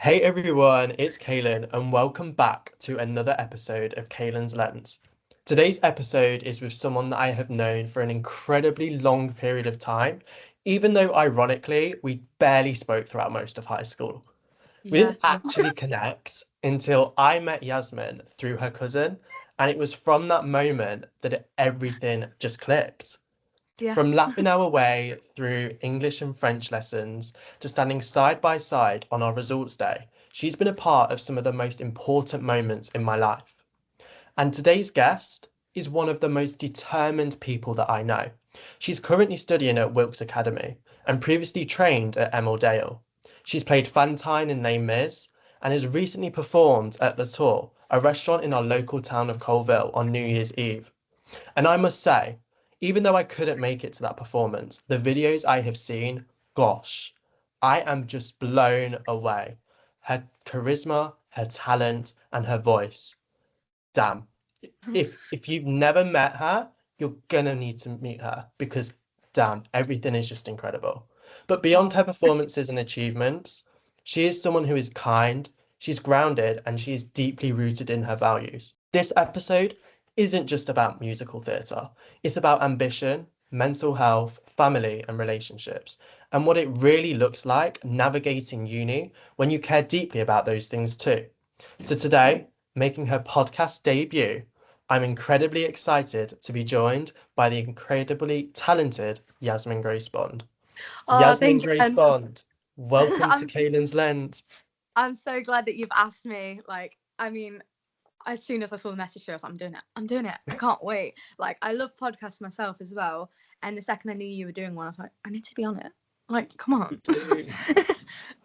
Hey everyone, it's Kalen, and welcome back to another episode of Kalen's Lens. Today's episode is with someone that I have known for an incredibly long period of time, even though ironically, we barely spoke throughout most of high school. We Yeah, didn't actually connect until I met Yasmin through her cousin, and it was from that moment that everything just clicked. yeah. From laughing our way through English and French lessons to standing side by side on our results day, she's been a part of some of the most important moments in my life. And today's guest is one of the most determined people that I know. She's currently studying at Wilkes Academy and previously trained at Emil Dale. She's played Fantine in Les Mis and has recently performed at Le Tour, a restaurant in our local town of Colville on New Year's Eve. And I must say, even though I couldn't make it to that performance, the videos I have seen, gosh, I am just blown away. Her charisma, her talent, and her voice. Damn. If you've never met her, you're gonna need to meet her because damn, everything is just incredible. But beyond Oh, her performances and achievements, she is someone who is kind, she's grounded, and she is deeply rooted in her values. This episode isn't just about musical theatre, it's about ambition, mental health, family, and relationships, and what it really looks like navigating uni when you care deeply about those things too. So today, making her podcast debut, I'm incredibly excited to be joined by the incredibly talented Yasmin Grace Bond. Yasmin thank you. Grace And Bond, welcome to I'm Kalen's Lens. I'm so glad that you've asked me. As soon as I saw the message, I was like, I'm doing it. I'm doing it. I can't wait. Like, I love podcasts myself as well. And the second I knew you were doing one, I was like, I need to be on it. Like, come on. Dude,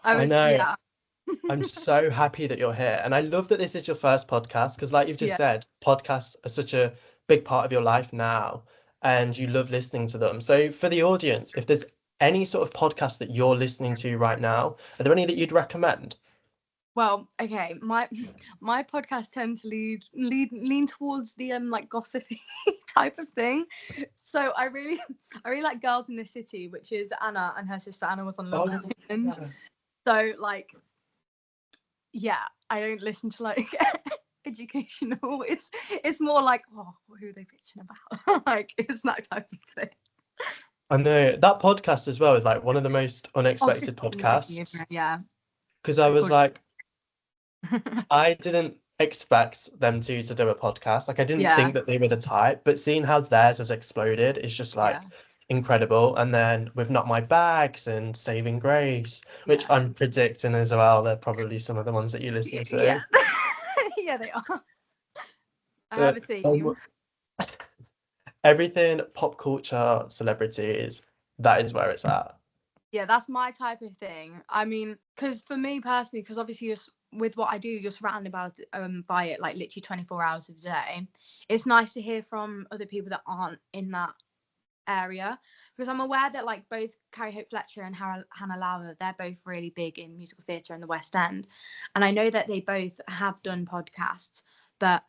I I was, know. yeah, I'm so happy that you're here. And I love that this is your first podcast because, like you've just yeah. said, podcasts are such a big part of your life now and you love listening to them. So, for the audience, if there's any sort of podcast that you're listening to right now, are there any that you'd recommend? Well, okay, my podcast tend to lean towards the like gossipy type of thing. So I really like Girls in the City, which is Anna and her sister Anna was on Love Oh, Island. yeah. So like, yeah, I don't listen to like educational. It's more like, oh, who are they bitching about? Like, it's that type of thing. I know that podcast as well is like one of the most Oh, unexpected Sisters in the City, isn't podcasts it? Yeah, because I they're was called. like, I didn't expect them to do a podcast. Like I didn't Yeah, think that they were the type, but seeing how theirs has exploded is just yeah, like incredible. And then with Not My Bags and Saving Grace, which yeah, I'm predicting as well, they're probably some of the ones that you listen yeah. to. Yeah, they are. I have a But theme. everything pop culture celebrities, that is where it's at. Yeah, that's my type of thing. I mean, because for me personally, because obviously with what I do, you're surrounded by it like literally 24 hours of the day. It's nice to hear from other people that aren't in that area, because I'm aware that like both Carrie Hope Fletcher and Hannah Lauer, they're both really big in musical theatre in the West End, and I know that they both have done podcasts, but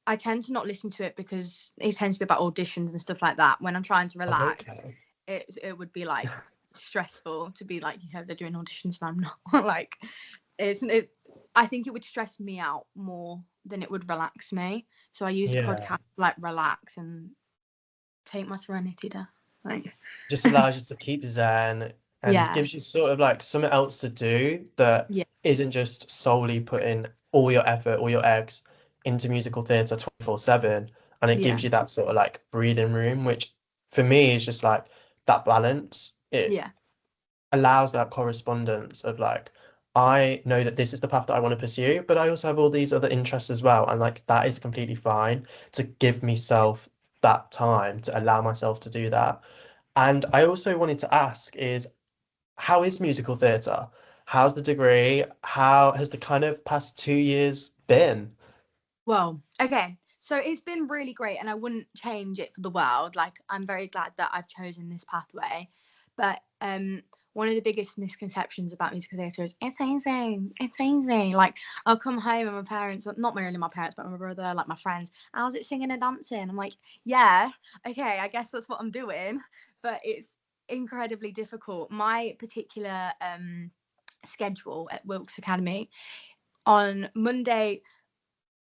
I tend to not listen to it because it tends to be about auditions and stuff like that. When I'm trying to Oh, relax, okay. it would be like stressful to be like, they're doing auditions and I'm not. Like, I think it would stress me out more than it would relax me. So I use a Yeah. podcast to like relax and take my serenity down. Like, Just allows you to keep zen and yeah, gives you sort of like something else to do that yeah, isn't just solely putting all your effort, all your eggs into musical theatre 24/7. And it yeah, gives you that sort of like breathing room, which for me is just like that balance. It yeah, allows that correspondence of like, I know that this is the path that I want to pursue, but I also have all these other interests as well. And like that is completely fine to give myself that time to allow myself to do that. And I also wanted to ask is how is musical theatre? How's the degree? How has the kind of past 2 years been? well, okay, so it's been really great and I wouldn't change it for the world. Like, I'm very glad that I've chosen this pathway, but one of the biggest misconceptions about musical theatre is it's easy. Like, I'll come home and my parents, not only my parents but my brother, like my friends, how's it singing and dancing? I'm like, yeah, okay, I guess that's what I'm doing, but it's incredibly difficult. My particular schedule at Wilkes Academy. On Monday,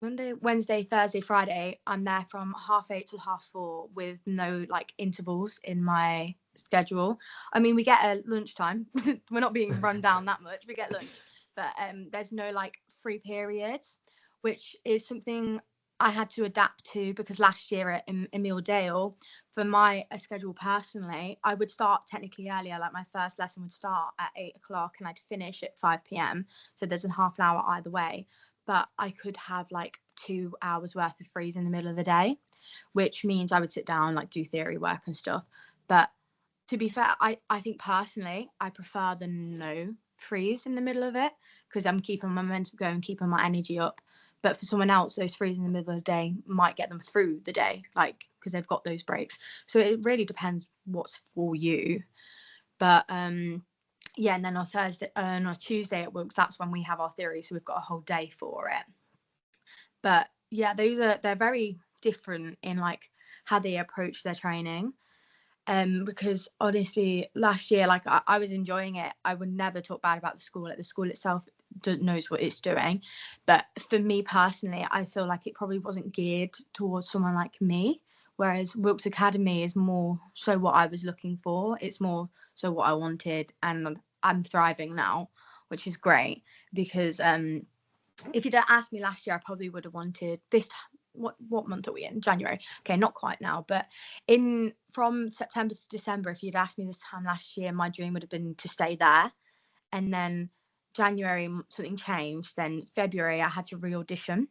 Wednesday, Thursday, Friday, I'm there from 8:30 till 4:30 with no like intervals in my schedule. I mean, we get a lunchtime. We're not being run down that much. We get lunch, but there's no like free periods, which is something I had to adapt to because last year at Emile Dale, for my schedule personally, I would start technically earlier. Like my first lesson would start at 8 o'clock and I'd finish at 5 p.m. So there's a half an hour either way. But I could have like 2 hours worth of frees in the middle of the day, which means I would sit down, like do theory work and stuff. But to be fair, I think personally, I prefer the no freeze in the middle of it because I'm keeping my momentum going, keeping my energy up. But for someone else, those frees in the middle of the day might get them through the day, like because they've got those breaks. So it really depends what's for you. But yeah, and then on our Tuesday at Wilkes, that's when we have our theory, so we've got a whole day for it. But yeah, they're very different in like how they approach their training. Because honestly, last year, like I was enjoying it. I would never talk bad about the school. Like the school itself knows what it's doing. But for me personally, I feel like it probably wasn't geared towards someone like me. Whereas Wilkes Academy is more so what I was looking for. It's more so what I wanted, and I'm thriving now, which is great. Because if you'd asked me last year, I probably would have wanted this time. What month are we in? January. Okay, not quite now, but from September to December, if you'd asked me this time last year, my dream would have been to stay there. And then January something changed. Then February I had to re-audition.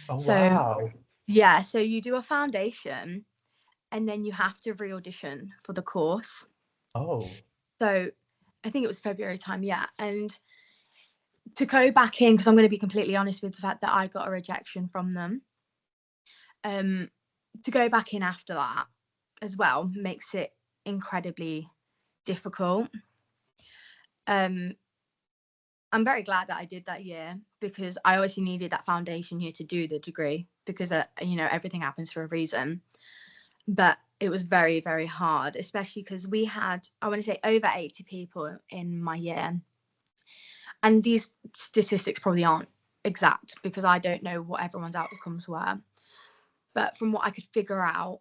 Oh, So wow. yeah, so you do a foundation and then you have to re-audition for the course. Oh, So I think it was February time, yeah. And to go back in, because I'm going to be completely honest with the fact that I got a rejection from them, to go back in after that as well makes it incredibly difficult. I'm very glad that I did that year because I obviously needed that foundation year to do the degree because everything happens for a reason. But it was very, very hard, especially because we had, I want to say, over 80 people in my year. And these statistics probably aren't exact because I don't know what everyone's outcomes were. But from what I could figure out,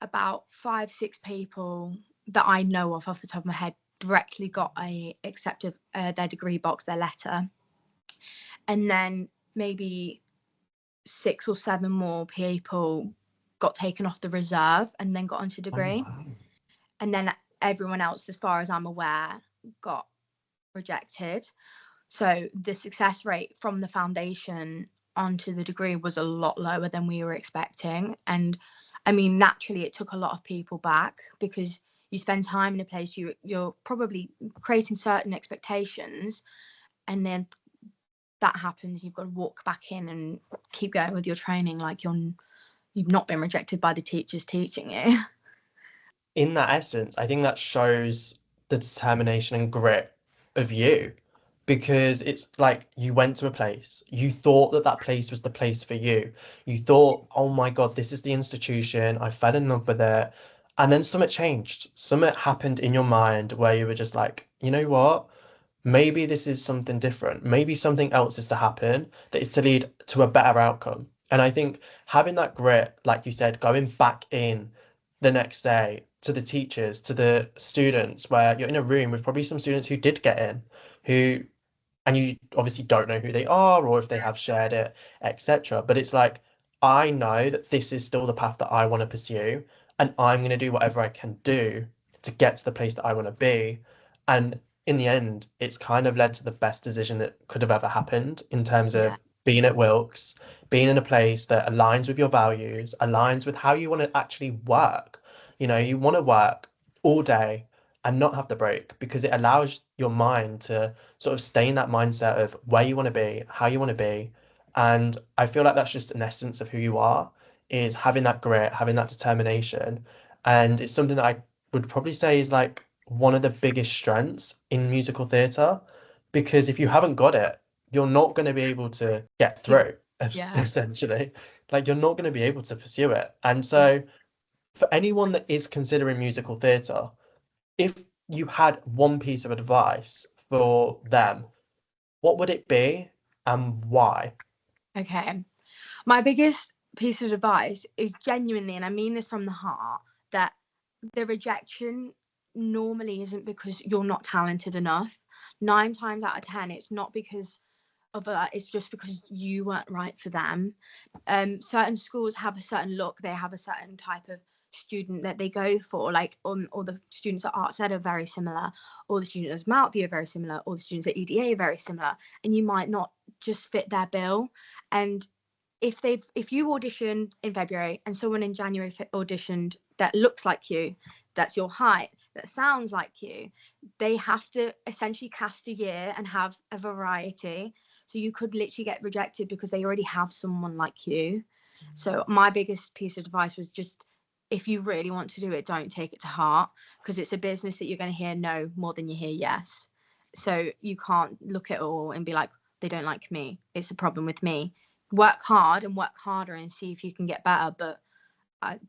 about 5-6 people that I know of off the top of my head directly got accepted their degree box, their letter. And then maybe 6 or 7 more people got taken off the reserve and then got onto oh, degree. wow. And then everyone else, as far as I'm aware, got rejected. So the success rate from the foundation onto the degree was a lot lower than we were expecting. And I mean, naturally, it took a lot of people back because you spend time in a place, you're probably creating certain expectations, and then that happens, you've got to walk back in and keep going with your training like you've not been rejected by the teachers teaching you. In that essence, I think that shows the determination and grit of you because it's like you went to a place, you thought that that place was the place for you. You thought, oh my God, this is the institution. I fell in love with it. And then something changed. Something happened in your mind where you were just like, you know what? Maybe this is something different. Maybe something else is to happen that is to lead to a better outcome. And I think having that grit, like you said, going back in the next day to the teachers, to the students, where you're in a room with probably some students who did get in, who, and you obviously don't know who they are or if they have shared it, etc. But it's like, I know that this is still the path that I want to pursue, and I'm going to do whatever I can do to get to the place that I want to be. And in the end, it's kind of led to the best decision that could have ever happened in terms Yeah, of being at Wilkes, being in a place that aligns with your values, aligns with how you want to actually work. You know, you want to work all day and not have the break because it allows your mind to sort of stay in that mindset of where you want to be, how you want to be. And I feel like that's just an essence of who you are, is having that grit, having that determination. And it's something that I would probably say is like one of the biggest strengths in musical theatre, because if you haven't got it, you're not going to be able to get keep, through, yeah, essentially. Like you're not going to be able to pursue it. And yeah, so for anyone that is considering musical theatre, if you had one piece of advice for them, what would it be and why? Okay. My biggest piece of advice is genuinely, and I mean this from the heart, that the rejection normally isn't because you're not talented enough. 9 times out of 10, it's not because of that, it's just because you weren't right for them. Certain schools have a certain look, they have a certain type of student that they go for, like all the students at Arts Ed are very similar, all the students at Mountview are very similar, all the students at EDA are very similar, and you might not just fit their bill. And if you auditioned in February and someone in January auditioned that looks like you, that's your height, that sounds like you, they have to essentially cast a year and have a variety. So you could literally get rejected because they already have someone like you. So my biggest piece of advice was just, if you really want to do it, don't take it to heart, because it's a business that you're going to hear no more than you hear yes. So you can't look at it all and be like, they don't like me, it's a problem with me. Work hard and work harder and see if you can get better, but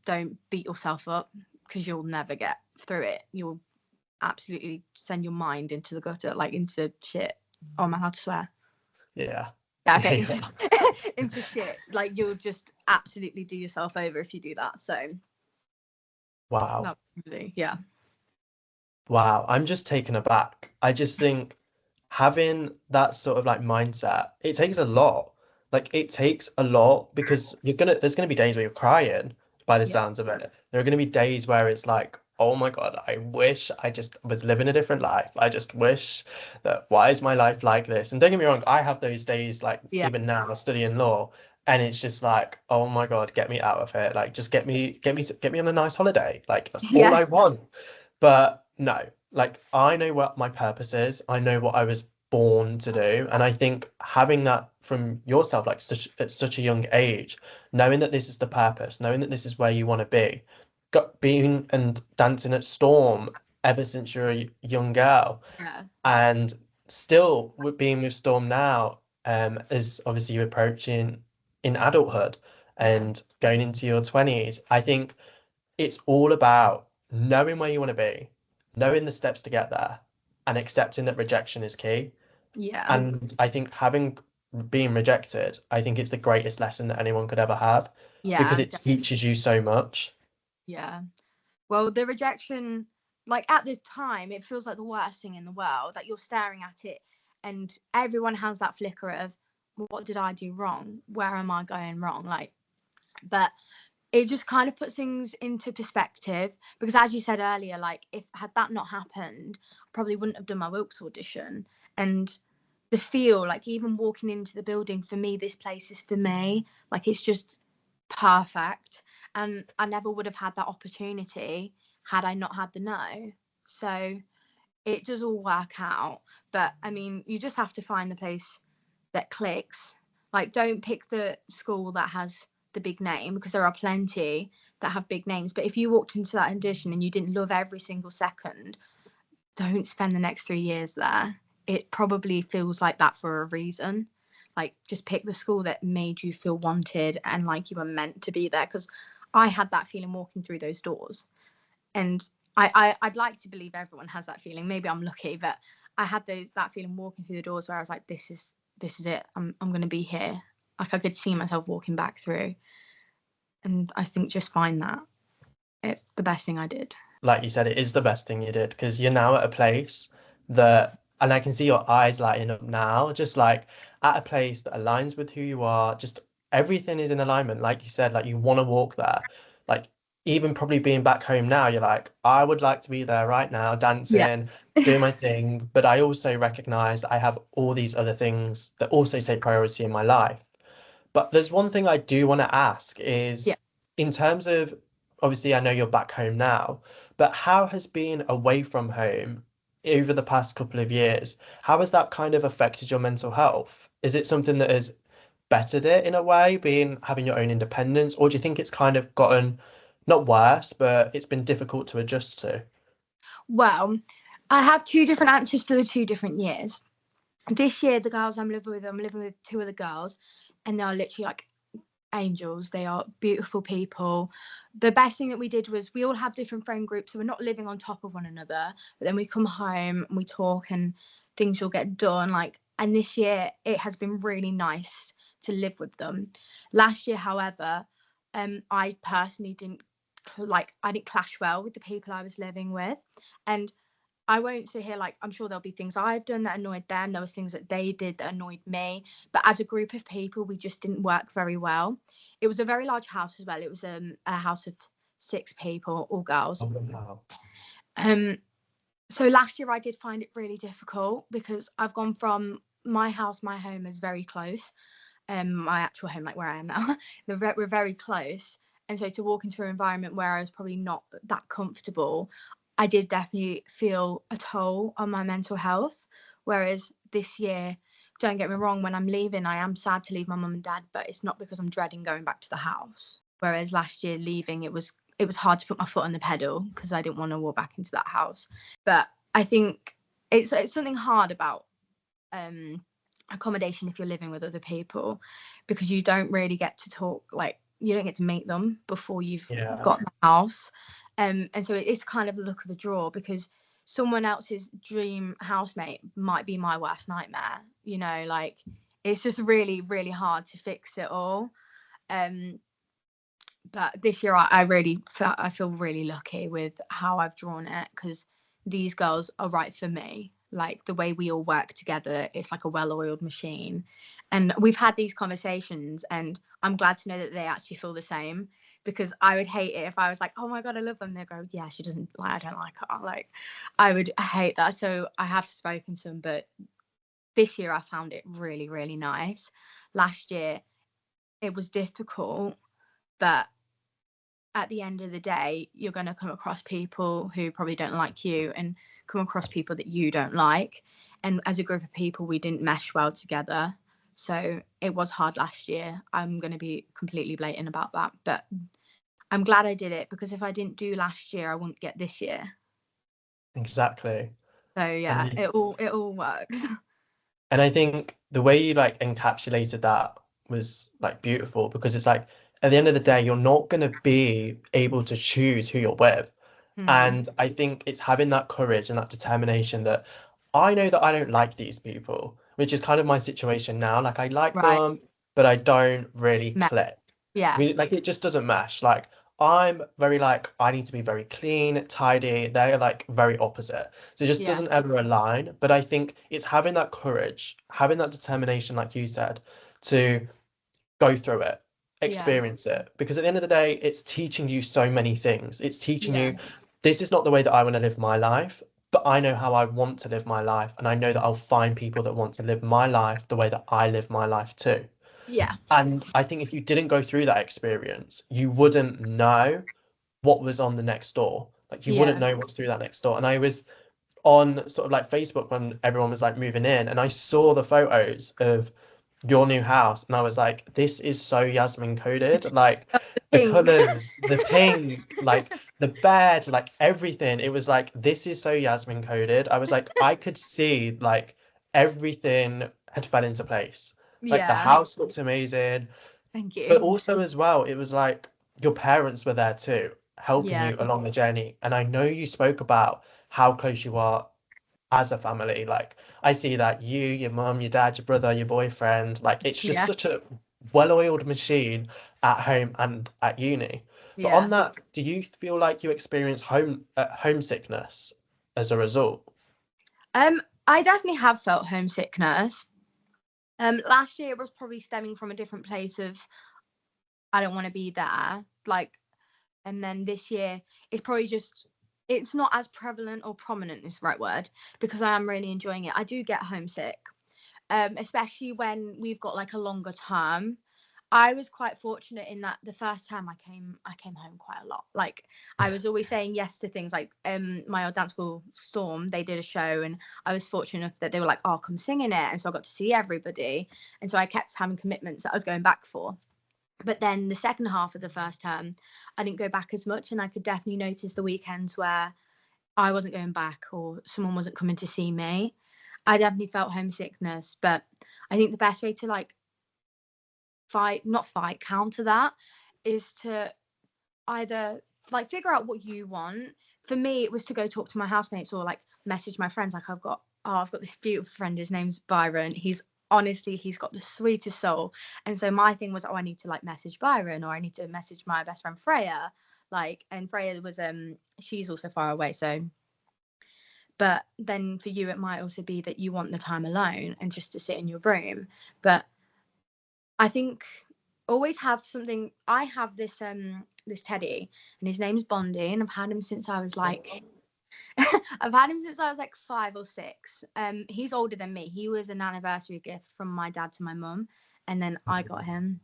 don't beat yourself up, because you'll never get through it. You'll absolutely send your mind into the gutter, like into shit. Oh, am I allowed to swear? Yeah. Yeah, okay. Yeah. Into shit. Like, you'll just absolutely do yourself over if you do that. So Wow. no, really, yeah. Wow. I'm just taken aback. I just think having that sort of like mindset, it takes a lot. Like it takes a lot because there's gonna be days where you're crying by the Yeah. sounds of it. There are gonna be days where it's like, oh my God, I wish I just was living a different life. I just wish that why is my life like this? And don't get me wrong, I have those days like Yeah. even now studying law, and it's just like, oh my God, get me out of here. Like just get me on a nice holiday. Like that's all I Yes. want. But no, like I know what my purpose is. I know what I was born to do. And I think having that from yourself, like at such a young age, knowing that this is the purpose, knowing that this is where you want to be, got being and dancing at Storm ever since you're a young girl, Yeah. and still with being with Storm now, as obviously you approaching in adulthood Yeah. and going into your 20s, I think it's all about knowing where you want to be, knowing the steps to get there, and accepting that rejection is key. Yeah. And I think having been rejected, I think it's the greatest lesson that anyone could ever have because Yeah. it teaches you so much. Yeah. Well, the rejection, like at the time, it feels like the worst thing in the world. Like you're staring at it, and everyone has that flicker of, what did I do wrong? Where am I going wrong? Like, but it just kind of puts things into perspective, because as you said earlier, like if had that not happened, I probably wouldn't have done my Wilkes audition. And the feel, like even walking into the building, for me, this place is for me. Like it's just perfect, and I never would have had that opportunity had I not had the no. So it does all work out. But I mean, you just have to find the place that clicks. Like, don't pick the school that has the big name, because there are plenty that have big names. But if you walked into that audition and you didn't love every single second, don't spend the next 3 years there. It probably feels like that for a reason. Like, just pick the school that made you feel wanted and like you were meant to be there. Because I had that feeling walking through those doors, and I'd like to believe everyone has that feeling. Maybe I'm lucky, but I had that feeling walking through the doors where I was like, this is it. I'm going to be here. Like I could see myself walking back through, and I think just find that it's the best thing I did. Like you said, it is the best thing you did because you're now at a place that, and I can see your eyes lighting up now, just like at a place that aligns with who you are. Just everything is in alignment. Like you said, like you want to walk there. Like even probably being back home now, you're like, I would like to be there right now, Yeah. dancing, doing my thing. But I also recognize I have all these other things that also take priority in my life. But there's one thing I do want to ask is Yeah. in terms of obviously I know you're back home now, but how has being away from home over the past couple of years, how has that kind of affected your mental health? Is it something that has bettered it in a way, being having your own independence, or do you think it's kind of gotten not worse, but it's been difficult to adjust to? Well, I have two different answers for the 2 different years. This year, the girls I'm living with two of the girls, and they're literally like angels. They are beautiful people. The best thing that we did was we all have different friend groups, so we're not living on top of one another, but then we come home and we talk, and things you'll get done. Like, and this year it has been really nice to live with them. Last year, however, I personally didn't I didn't clash well with the people I was living with. And I won't sit here, like, I'm sure there'll be things I've done that annoyed them. There was things that they did that annoyed me. But as a group of people, we just didn't work very well. It was a very large house as well. It was a house of 6 people, all girls. Oh, wow. So last year I did find it really difficult because I've gone from my house, my home is very close. My actual home, like where I am now, we're very close. And so to walk into an environment where I was probably not that comfortable, I did definitely feel a toll on my mental health. Whereas this year, don't get me wrong, when I'm leaving, I am sad to leave my mum and dad, but it's not because I'm dreading going back to the house. Whereas last year leaving, it was hard to put my foot on the pedal because I didn't want to walk back into that house. But I think it's something hard about accommodation if you're living with other people, because you don't really get to talk, like, you don't get to meet them before you've got the house. And so it's kind of the luck of the draw, because someone else's dream housemate might be my worst nightmare, you know, like it's just really, really hard to fix it all. But this year I feel really lucky with how I've drawn it, because these girls are right for me. Like the way we all work together, it's like a well-oiled machine. And we've had these conversations, and I'm glad to know that they actually feel the same, because I would hate it if I was like, oh my God, I love them. They go, yeah, she doesn't, like, I don't like her. Like, I would hate that. So I have spoken to them, but this year I found it really, really nice. Last year it was difficult, but at the end of the day, you're going to come across people who probably don't like you, and come across people that you don't like. And as a group of people, we didn't mesh well together. So it was hard last year. I'm going to be completely blatant about that. But I'm glad I did it, because if I didn't do last year, I wouldn't get this year. Exactly. So yeah, And it all works. And I think the way you like encapsulated that was like beautiful, because it's like at the end of the day, you're not going to be able to choose who you're with. And I think it's having that courage and that determination that I know that I don't like these people, which is kind of my situation now. Like I like Right. them, but I don't really click. Yeah. Like it just doesn't mesh. Like I'm very like I need to be very clean, tidy. They're like very opposite. So it just Yeah. doesn't ever align. But I think it's having that courage, having that determination, like you said, to go through it, Yeah. experience it. Because at the end of the day, it's teaching you so many things. It's teaching Yeah. you this is not the way that I want to live my life, but I know how I want to live my life. And I know that I'll find people that want to live my life the way that I live my life too. Yeah. And I think if you didn't go through that experience, you wouldn't know what was on the next door. Like you wouldn't Yeah. know what's through that next door. And I was on sort of like Facebook when everyone was like moving in, and I saw the photos of your new house, and I was like, this is so Yasmin coded. Like the Pink. colors, the pink, like the bed, like everything. It was like, this is so Yasmin coded. I was like, I could see like everything had fell into place. Like the Yeah. house looked amazing, Thank but you. also as well, it was like your parents were there too, helping Yeah. you along the journey. And I know you spoke about how close you are as a family. Like I see that you, your mum, your dad, your brother, your boyfriend, like it's just Yeah. such a well-oiled machine at home and at uni. But on Yeah. that, do you feel like you experience homesickness as a result? I definitely have felt homesickness. Last year it was probably stemming from a different place of I don't want to be there. Like, and then this year it's probably just it's not as prevalent or prominent is the right word, because I am really enjoying it. I do get homesick, especially when we've got like a longer term. I was quite fortunate in that the first time I came home quite a lot. Like I was always saying yes to things like my old dance school Storm, they did a show, and I was fortunate enough that they were like, oh, come sing in it. And so I got to see everybody. And so I kept having commitments that I was going back for. But then the second half of the first term, I didn't go back as much, and I could definitely notice the weekends where I wasn't going back or someone wasn't coming to see me. I definitely felt homesickness, but I think the best way to like counter that is to either like figure out what you want. For me, it was to go talk to my housemates or like message my friends. Like I've got this beautiful friend. His name's Byron. He's got the sweetest soul. And so my thing was, I need to like message Byron, or I need to message my best friend Freya. Like, and Freya was she's also far away, so. But then for you, it might also be that you want the time alone and just to sit in your room. But I think always have something. I have this this teddy, and his name's Bondy, and I've had him since I was like I've had him since I was like 5 or 6. He's older than me. He was an anniversary gift from my dad to my mum, and then I got him.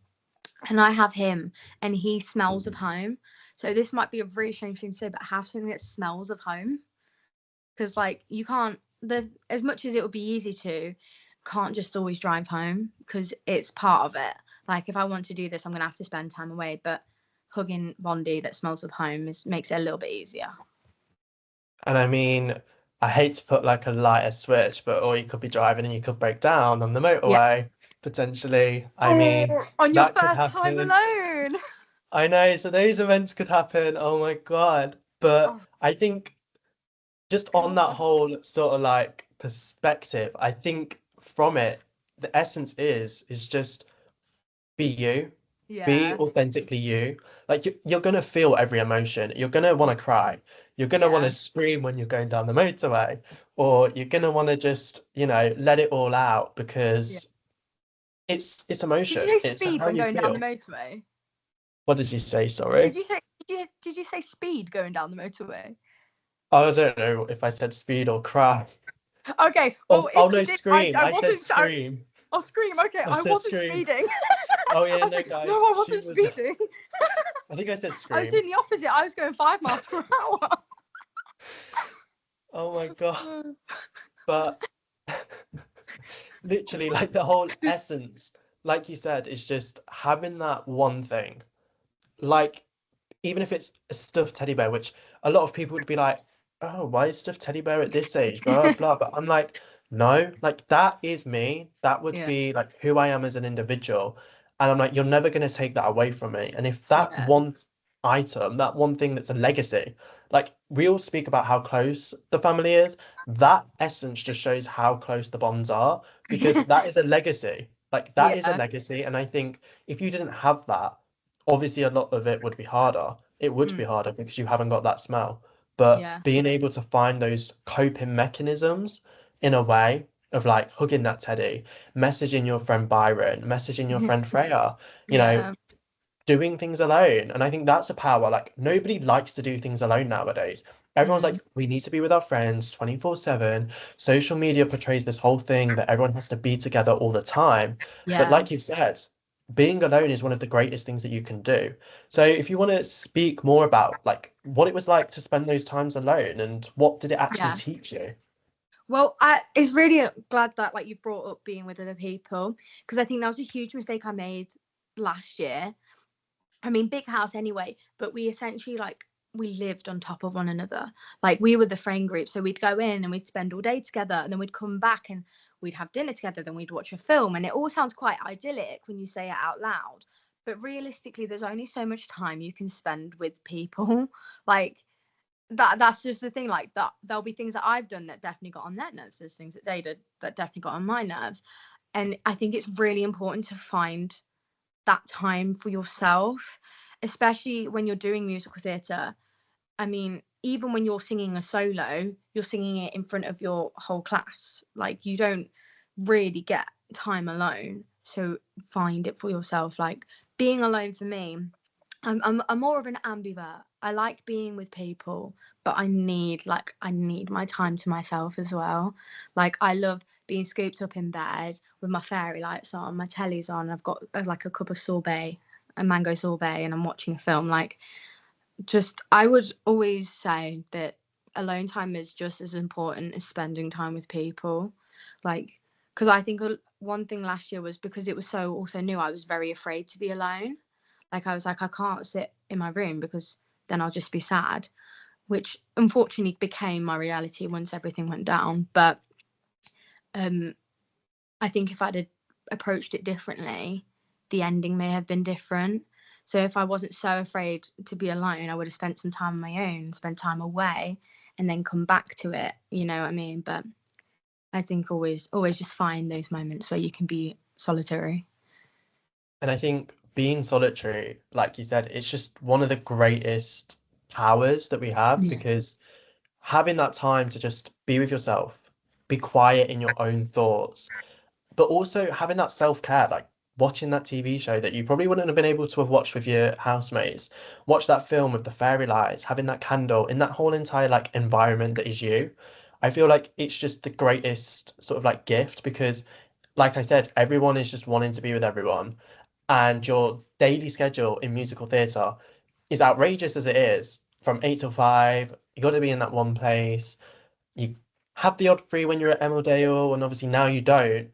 And I have him, and he smells of home. So this might be a really strange thing to say, but have something that smells of home. Because like you can't, as much as it would be easy to, can't just always drive home, because it's part of it. Like if I want to do this, I'm gonna have to spend time away. But hugging Bondi that smells of home makes it a little bit easier. And I mean, I hate to put like a lighter switch, but or you could be driving and you could break down on the Yeah. motorway, potentially. I mean, On your that could first time happen. alone. I know, so those events could happen. Oh my God. But Oh, I think just on that whole sort of like perspective, I think from it, the essence is just be you, be yeah. authentically you. Like you're gonna feel every emotion. You're gonna want Yeah. to cry. You're gonna want to Yeah. scream when you're going down the motorway, or you're gonna want to just, let it all out Yeah. because it's Did you emotion. say It's speed how when you going down the feel. motorway? What did you say? Did Sorry. you say did you say speed going down the motorway? I don't know if I said speed or cry. Okay. Oh, Well, oh if you no, did, scream. I I said wasn't. scream. I'll scream. Okay, I I said wasn't scream. speeding. Oh I yeah, was no, like, no, guys. I She wasn't was. speeding. I think I said I was scream. doing the opposite. I was going 5 miles per hour. Oh my God. But literally, like the whole essence, like you said, is just having that one thing. Like, even if it's a stuffed teddy bear, which a lot of people would be like, oh, why is stuffed teddy bear at this age? Blah, blah. But I'm like, no, like that is me. That would Yeah. be like who I am as an individual. And I'm like, you're never going to take that away from me. And if that Yeah. one item, that one thing that's a legacy, like we all speak about how close the family is, that essence just shows how close the bonds are because that is a legacy. Like that is a Yeah. legacy. And I think if you didn't have that, obviously a lot of it would be harder. It would Mm, be harder because you haven't got that smell. But yeah. being able to find those coping mechanisms in a way of like hugging that teddy, messaging your friend Byron, messaging your friend Freya, you know, Yeah. doing things alone. And I think that's a power. Like nobody likes to do things alone nowadays. Everyone's Mm, like, we need to be with our friends 24/7. Social media portrays this whole thing that everyone has to be together all the time. But yeah. like you said, being alone is one of the greatest things that you can do. So if you want to speak more about like what it was like to spend those times alone and what did it actually Yeah. teach you? Well, it's really glad that like you brought up being with other people, because I think that was a huge mistake I made last year. I mean, big house anyway, but we essentially like we lived on top of one another. Like we were the friend group, so we'd go in and we'd spend all day together, and then we'd come back and we'd have dinner together, then we'd watch a film, and it all sounds quite idyllic when you say it out loud. But realistically, there's only so much time you can spend with people. Like that's just the thing. Like that, there'll be things that I've done that definitely got on their nerves. There's things that they did that definitely got on my nerves, and I think it's really important to find that time for yourself, especially when you're doing musical theatre. I mean, even when you're singing a solo, you're singing it in front of your whole class. Like, you don't really get time alone. So find it for yourself. Like, being alone for me, I'm more of an ambivert. I like being with people, but I need my time to myself as well. Like I love being scooped up in bed with my fairy lights on, my telly's on. I've got like a cup of sorbet, a mango sorbet, and I'm watching a film. Like just I would always say that alone time is just as important as spending time with people. Like because I think one thing last year was because it was so also new. I was very afraid to be alone. Like I was like, I can't sit in my room because then I'll just be sad, which unfortunately became my reality once everything went down. But um, I think if I'd approached it differently, the ending may have been different. So if I wasn't so afraid to be alone, I would have spent some time on my own, spent time away, and then come back to it. You know what I mean? But I think always just find those moments where you can be solitary. And I think being solitary, like you said, it's just one of the greatest powers that we have Yeah. because having that time to just be with yourself, be quiet in your own thoughts, but also having that self-care, like watching that TV show that you probably wouldn't have been able to have watched with your housemates, watch that film with the fairy lights, having that candle in that whole entire like environment that is you. I feel like it's just the greatest sort of like gift because, like I said, everyone is just wanting to be with everyone, and your daily schedule in musical theatre is outrageous as it is. From 8 till 5, you got to be in that one place. You have the odd free when you're at Emmerdale, and obviously now you don't.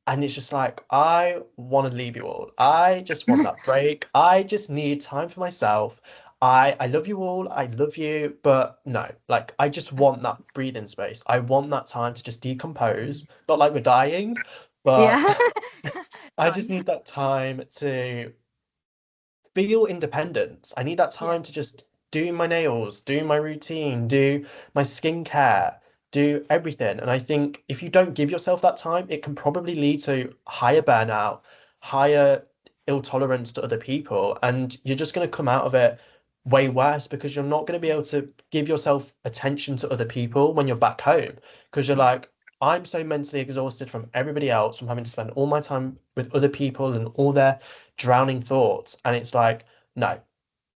And it's just like, I want to leave you all. I just want that break. I just need time for myself. I love you all. I love you, but no, like I just want that breathing space. I want that time to just decompose. Not like we're dying, but Yeah. I just Done. need that time to feel independence. I need that Yeah. time to just do my nails, do my routine, do my skincare, do everything. And I think if you don't give yourself that time, it can probably lead to higher burnout, higher ill tolerance to other people, and you're just going to come out of it way worse because you're not going to be able to give yourself attention to other people when you're back home because you're Yeah. like, I'm so mentally exhausted from everybody else, from having to spend all my time with other people and all their drowning thoughts. And it's like, no,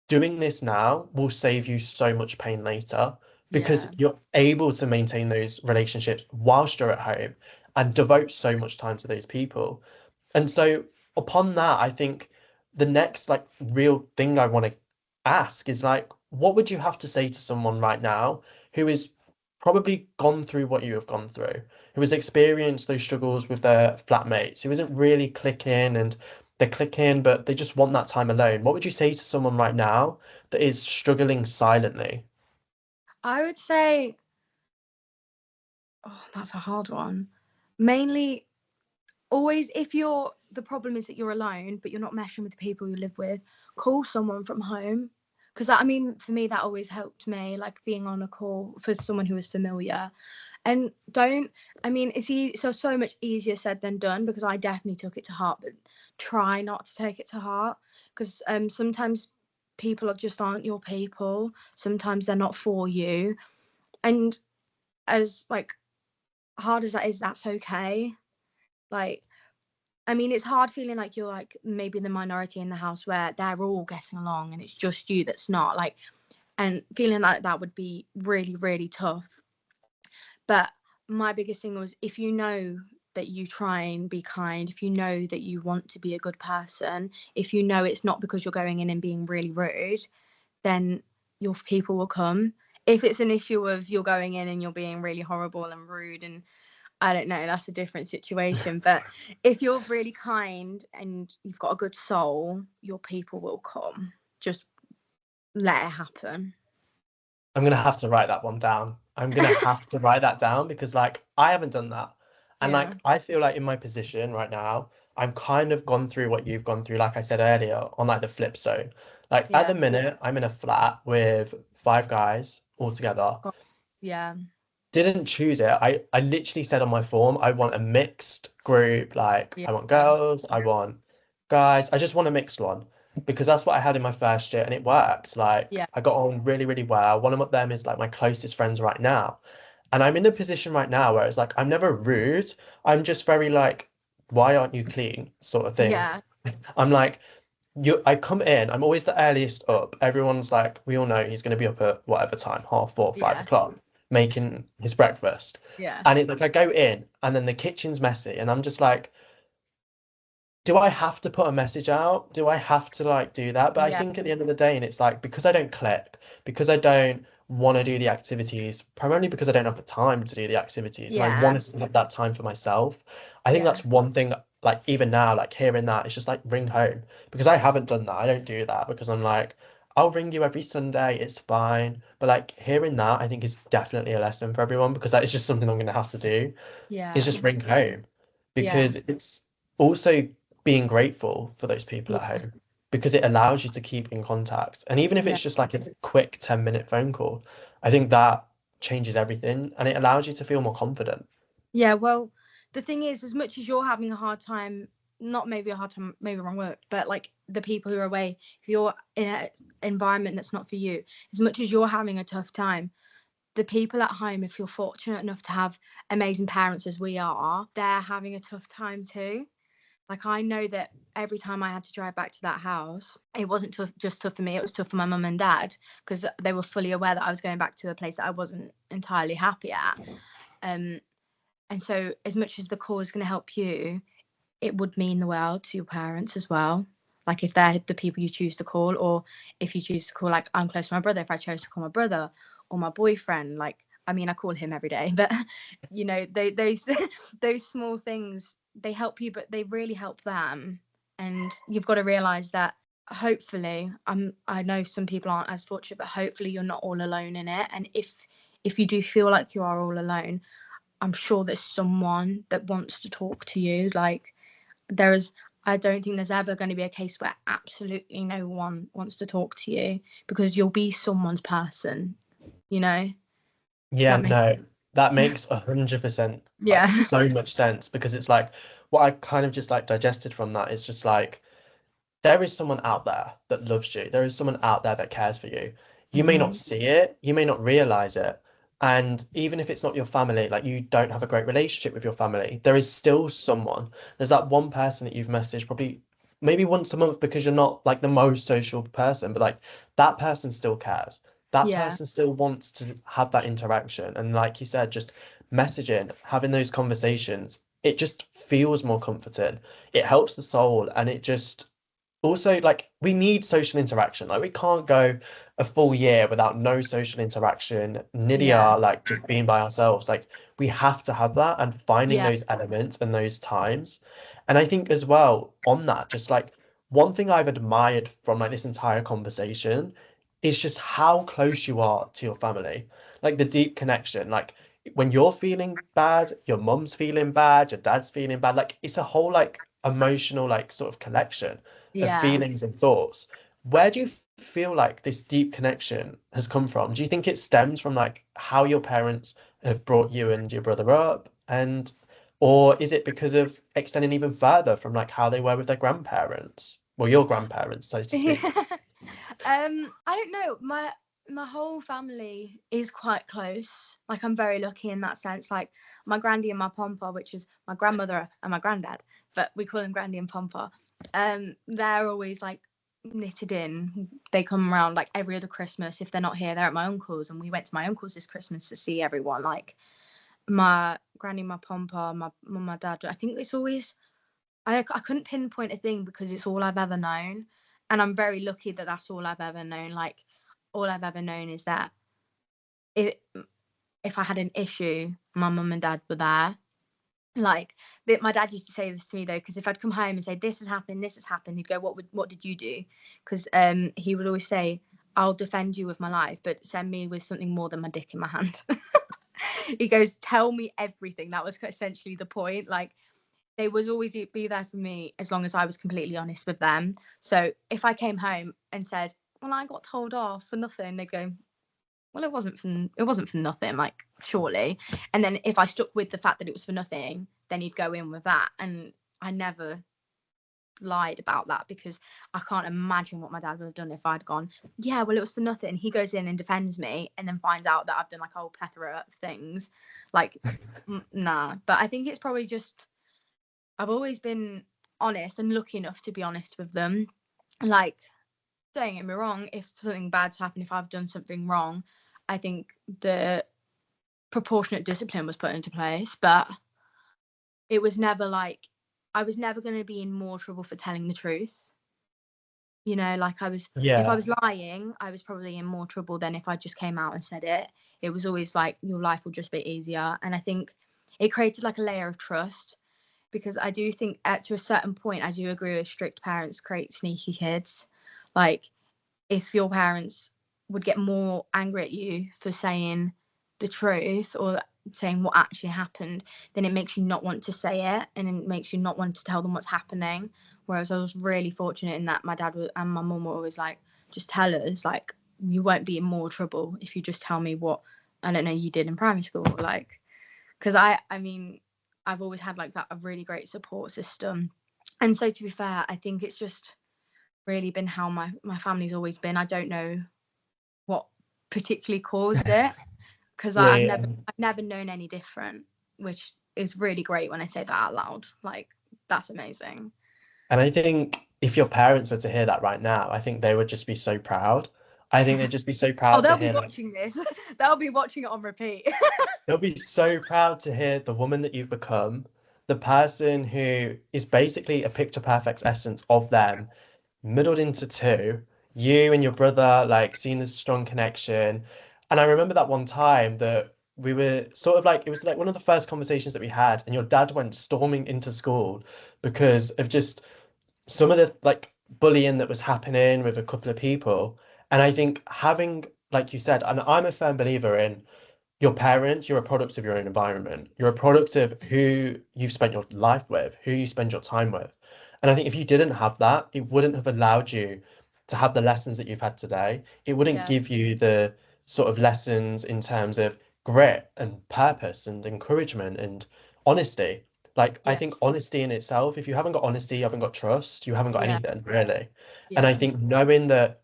doing this now will save you so much pain later because Yeah. you're able to maintain those relationships whilst you're at home and devote so much time to those people. And so upon that, I think the next like real thing I want to ask is like, what would you have to say to someone right now who is probably gone through what you have gone through, who has experienced those struggles with their flatmates, who isn't really clicking and they're clicking, but they just want that time alone? What would you say to someone right now that is struggling silently? I would say, oh, that's a hard one. Mainly, always, if you're, the problem is that you're alone, but you're not meshing with the people you live with, call someone from home. Because I mean, for me, that always helped me, like being on a call for someone who is familiar. And don't, I mean, so much easier said than done because I definitely took it to heart, but try not to take it to heart because sometimes people just aren't your people. Sometimes they're not for you. And as like hard as that is, that's okay. Like, I mean, it's hard feeling like you're like maybe the minority in the house where they're all getting along and it's just you that's not, like, and feeling like that would be really, really tough. But my biggest thing was, if you know that you try and be kind, if you know that you want to be a good person, if you know it's not because you're going in and being really rude, then your people will come. If it's an issue of you're going in and you're being really horrible and rude, and I don't know, that's a different situation. But if you're really kind and you've got a good soul, your people will come. Just let it happen. I'm gonna have to write that one down. I'm gonna have to write that down because like I haven't done that. And Yeah. like I feel like in my position right now, I'm kind of gone through what you've gone through, like I said earlier, on like the flip side. Like at Yeah. the minute, I'm in a flat with 5 guys all together. Oh, yeah. Didn't choose it. I literally said on my form, I want a mixed group. Like Yeah. I want girls, I want guys. I just want a mixed one because that's what I had in my first year and it worked. Like Yeah. I got on really, really well. One of them is like my closest friends right now. And I'm in a position right now where it's like I'm never rude. I'm just very like, why aren't you clean? Sort of thing. Yeah. I'm like, I come in, I'm always the earliest up. Everyone's like, we all know he's gonna be up at whatever time, half 4, five Yeah. o'clock, making his breakfast. Yeah. And it like I go in and then the kitchen's messy and I'm just like, do I have to put a message out? Do I have to like do that? But I Yeah. think at the end of the day, and it's like because I don't click, because I don't want to do the activities, primarily because I don't have the time to do the activities, and I Yeah. want to have that time for myself. I think Yeah. that's one thing, like even now, like hearing that, it's just like ring home because I haven't done that. I don't do that because I'm like, I'll ring you every Sunday, it's fine. But like hearing that, I think is definitely a lesson for everyone because that is just something I'm going to have to do is Yeah. just ring home Yeah. because it's also being grateful for those people at Yeah. home because it allows you to keep in contact. And even if Yeah. it's just like a quick 10-minute phone call, I think that changes everything and it allows you to feel more confident. Yeah, well, the thing is, as much as you're having a hard time, not maybe a hard time, maybe wrong word, but like the people who are away, if you're in an environment that's not for you, as much as you're having a tough time, the people at home, if you're fortunate enough to have amazing parents as we are, they're having a tough time too. Like, I know that every time I had to drive back to that house, it wasn't just tough for me, it was tough for my mum and dad, because they were fully aware that I was going back to a place that I wasn't entirely happy at. And so as much as the call is going to help you, it would mean the world to your parents as well. Like, if they're the people you choose to call, or if you choose to call, like, I'm close to my brother, if I chose to call my brother or my boyfriend, like, I mean, I call him every day, but you know, those those small things, they help you, but they really help them. And you've got to realize that, hopefully, I know some people aren't as fortunate, but hopefully you're not all alone in it. And if you do feel like you are all alone, I'm sure there's someone that wants to talk to you. Like, I don't think there's ever going to be a case where absolutely no one wants to talk to you, because you'll be someone's person, you know? Does Yeah, that make no, that makes 100% Yeah. like so much sense, because it's like what I kind of just like digested from that is just like there is someone out there that loves you. There is someone out there that cares for you. You may not Hmm. see it, you may not realize it. And even if it's not your family, like you don't have a great relationship with your family, there is still someone. There's that one person that you've messaged probably maybe once a month because you're not like the most social person, but like that person still cares. That Yeah. person still wants to have that interaction. And like you said, just messaging, having those conversations, it just feels more comforting. It helps the soul, and it just also like we need social interaction. Like we can't go a full year without no social interaction, Yeah. Nydia, like just being by ourselves. Like we have to have that, and finding Yeah. those elements and those times. And I think as well on that, just like one thing I've admired from like this entire conversation is just how close you are to your family, like the deep connection. Like when you're feeling bad, your mum's feeling bad, your dad's feeling bad, like it's a whole like emotional like sort of collection of Yeah. feelings and thoughts. Where do you feel like this deep connection has come from? Do you think it stems from like how your parents have brought you and your brother up, and or is it because of extending even further from like how they were with their grandparents? Well, your grandparents, so to speak. Yeah. I don't know. My whole family is quite close. Like, I'm very lucky in that sense. Like, my grandy and my pompa, which is my grandmother and my granddad, but we call them grandy and pompa. They're always like knitted in. They come around like every other Christmas. If they're not here, they're at my uncle's, and we went to my uncle's this Christmas to see everyone. Like, my granny, my pompa, my mum, my dad. I think it's always, I couldn't pinpoint a thing, because it's all I've ever known. And I'm very lucky that that's all I've ever known. Like, all I've ever known is that if, if I had an issue, my mum and dad were there. Like, my dad used to say this to me, though, because if I'd come home and say, this has happened, he'd go, what did you do? Because he would always say, I'll defend you with my life, but send me with something more than my dick in my hand. He goes, tell me everything. That was essentially the point. Like, they would always be there for me as long as I was completely honest with them. So if I came home and said, well, I got told off for nothing, they'd go, well, it wasn't for nothing, like, surely. And then if I stuck with the fact that it was for nothing, then he'd go in with that. And I never lied about that, because I can't imagine what my dad would have done if I'd gone, yeah, well, it was for nothing. He goes in and defends me, and then finds out that I've done like a whole plethora of things. Like, nah. But I think it's probably just, I've always been honest, and lucky enough to be honest with them. Like, don't get me wrong, if something bad's happened, if I've done something wrong, I think the proportionate discipline was put into place. But it was never like, I was never going to be in more trouble for telling the truth. You know, like, if I Yeah. was lying, I was probably in more trouble than if I just came out and said it. It was always like, your life will just be easier. And I think it created like a layer of trust, because I do think to a certain point, I do agree with strict parents create sneaky kids. Like, if your parents would get more angry at you for saying the truth, or saying what actually happened, then it makes you not want to say it, and it makes you not want to tell them what's happening. Whereas I was really fortunate in that my dad and my mum were always like, just tell us, like, you won't be in more trouble if you just tell me what, I don't know, you did in primary school. Like, because I mean, I've always had like that a really great support system. And so to be fair, I think it's just really been how my family's always been. I don't know what particularly caused it, because Yeah, I've never known any different, which is really great when I say that out loud. Like, that's amazing. and I think if your parents were to hear that right now, I think they would just be so proud. I think they'd just be so Oh, proud to they'll be hear, like, watching this. They'll be watching it on repeat. they'll be so proud to hear the woman that you've become, the person who is basically a picture perfect essence of them, middled into two, you and your brother, like seeing this strong connection. And I remember that one time that we were sort of like, it was like one of the first conversations that we had, and your dad went storming into school because of just some of the like bullying that was happening with a couple of people. And I think having, like you said, and I'm a firm believer in your parents, you're a product of your own environment. You're a product of who you've spent your life with, who you spend your time with. And I think if you didn't have that, it wouldn't have allowed you to have the lessons that you've had today. It wouldn't Yeah, give you the sort of lessons in terms of grit and purpose and encouragement and honesty. Like, I yeah, think honesty in itself, if you haven't got honesty, you haven't got trust, you haven't got yeah, anything really. And I yeah, think knowing that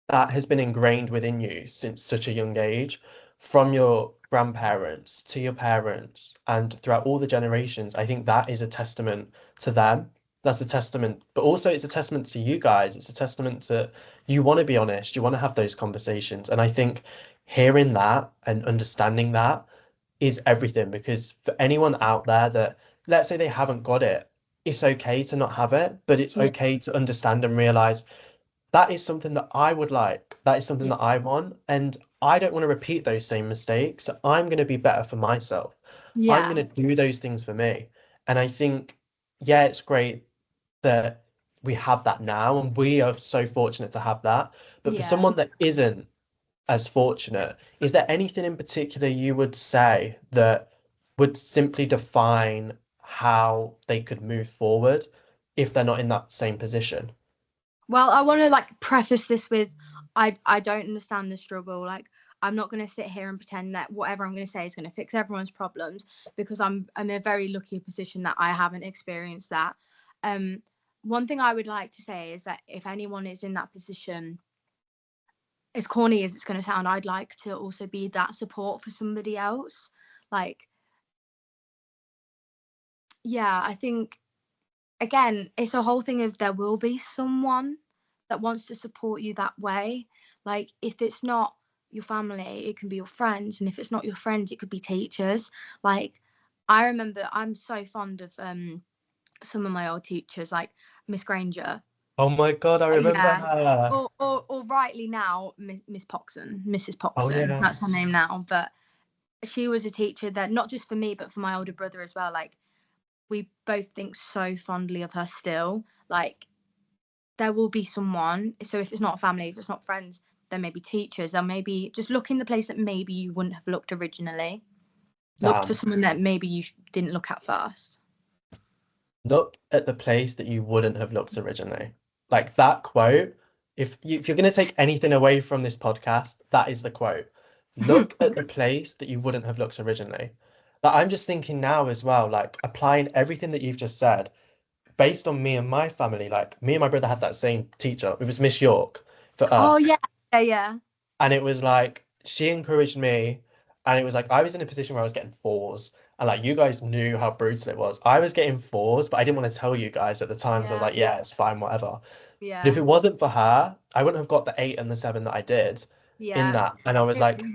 that has been ingrained within you since such a young age, from your grandparents to your parents and throughout all the generations. I think that is a testament to them. That's a testament, but also it's a testament to you guys. It's a testament to you want to be honest, you want to have those conversations. And I think hearing that and understanding that is everything, because for anyone out there that, let's say they haven't got it, it's okay to not have it, but it's yeah, okay to understand and realize that is something that I would like. That is something yeah, that I want. And I don't want to repeat those same mistakes. So I'm going to be better for myself. I'm going yeah, to do those things for me. And I think, yeah, it's great that we have that now. And we are so fortunate to have that. But for yeah. someone that isn't as fortunate, is there anything in particular you would say that would simply define how they could move forward if they're not in that same position? Well, I want to like preface this with, I don't understand the struggle. Like, I'm not going to sit here and pretend that whatever I'm going to say is going to fix everyone's problems, because I'm in a very lucky position that I haven't experienced that. Um, One thing I would like to say is that if anyone is in that position, as corny as it's going to sound, I'd like to also be that support for somebody else. Like, yeah, I think again, it's a whole thing of there will be someone that wants to support you that way. Like, if it's not your family, it can be your friends, and if it's not your friends, it could be teachers. Like, I remember I'm so fond of some of my old teachers, like Miss Granger. Oh my God, I remember Yeah. her. Or rightly now, Miss Poxon, Mrs. Oh Poxon. That's her yes. name now. But she was a teacher that, not just for me, but for my older brother as well. Like, we both think so fondly of her still. Like, there will be someone. So if it's not family, if it's not friends, there may be teachers. There may be, just look in the place that maybe you wouldn't have looked originally. Look for Damn. someone that maybe you didn't look at first. Look at the place that you wouldn't have looked originally. Like that quote, if you're going to take anything away from this podcast, that is the quote. Look at the place that you wouldn't have looked originally. But I'm just thinking now as well, like applying everything that you've just said based on me and my family. Like me and my brother had that same teacher. It was Miss York for Oh us. yeah, yeah, yeah, And it was like she encouraged me, and it was like I was in a position where I was getting fours, and like you guys knew how brutal it was. I was getting fours, but I didn't want to tell you guys at the time because I was yeah, like, yeah, it's fine, whatever. But if yeah, it wasn't for her, I wouldn't have got the 8 and the 7 that I did in yeah. that. And I was like,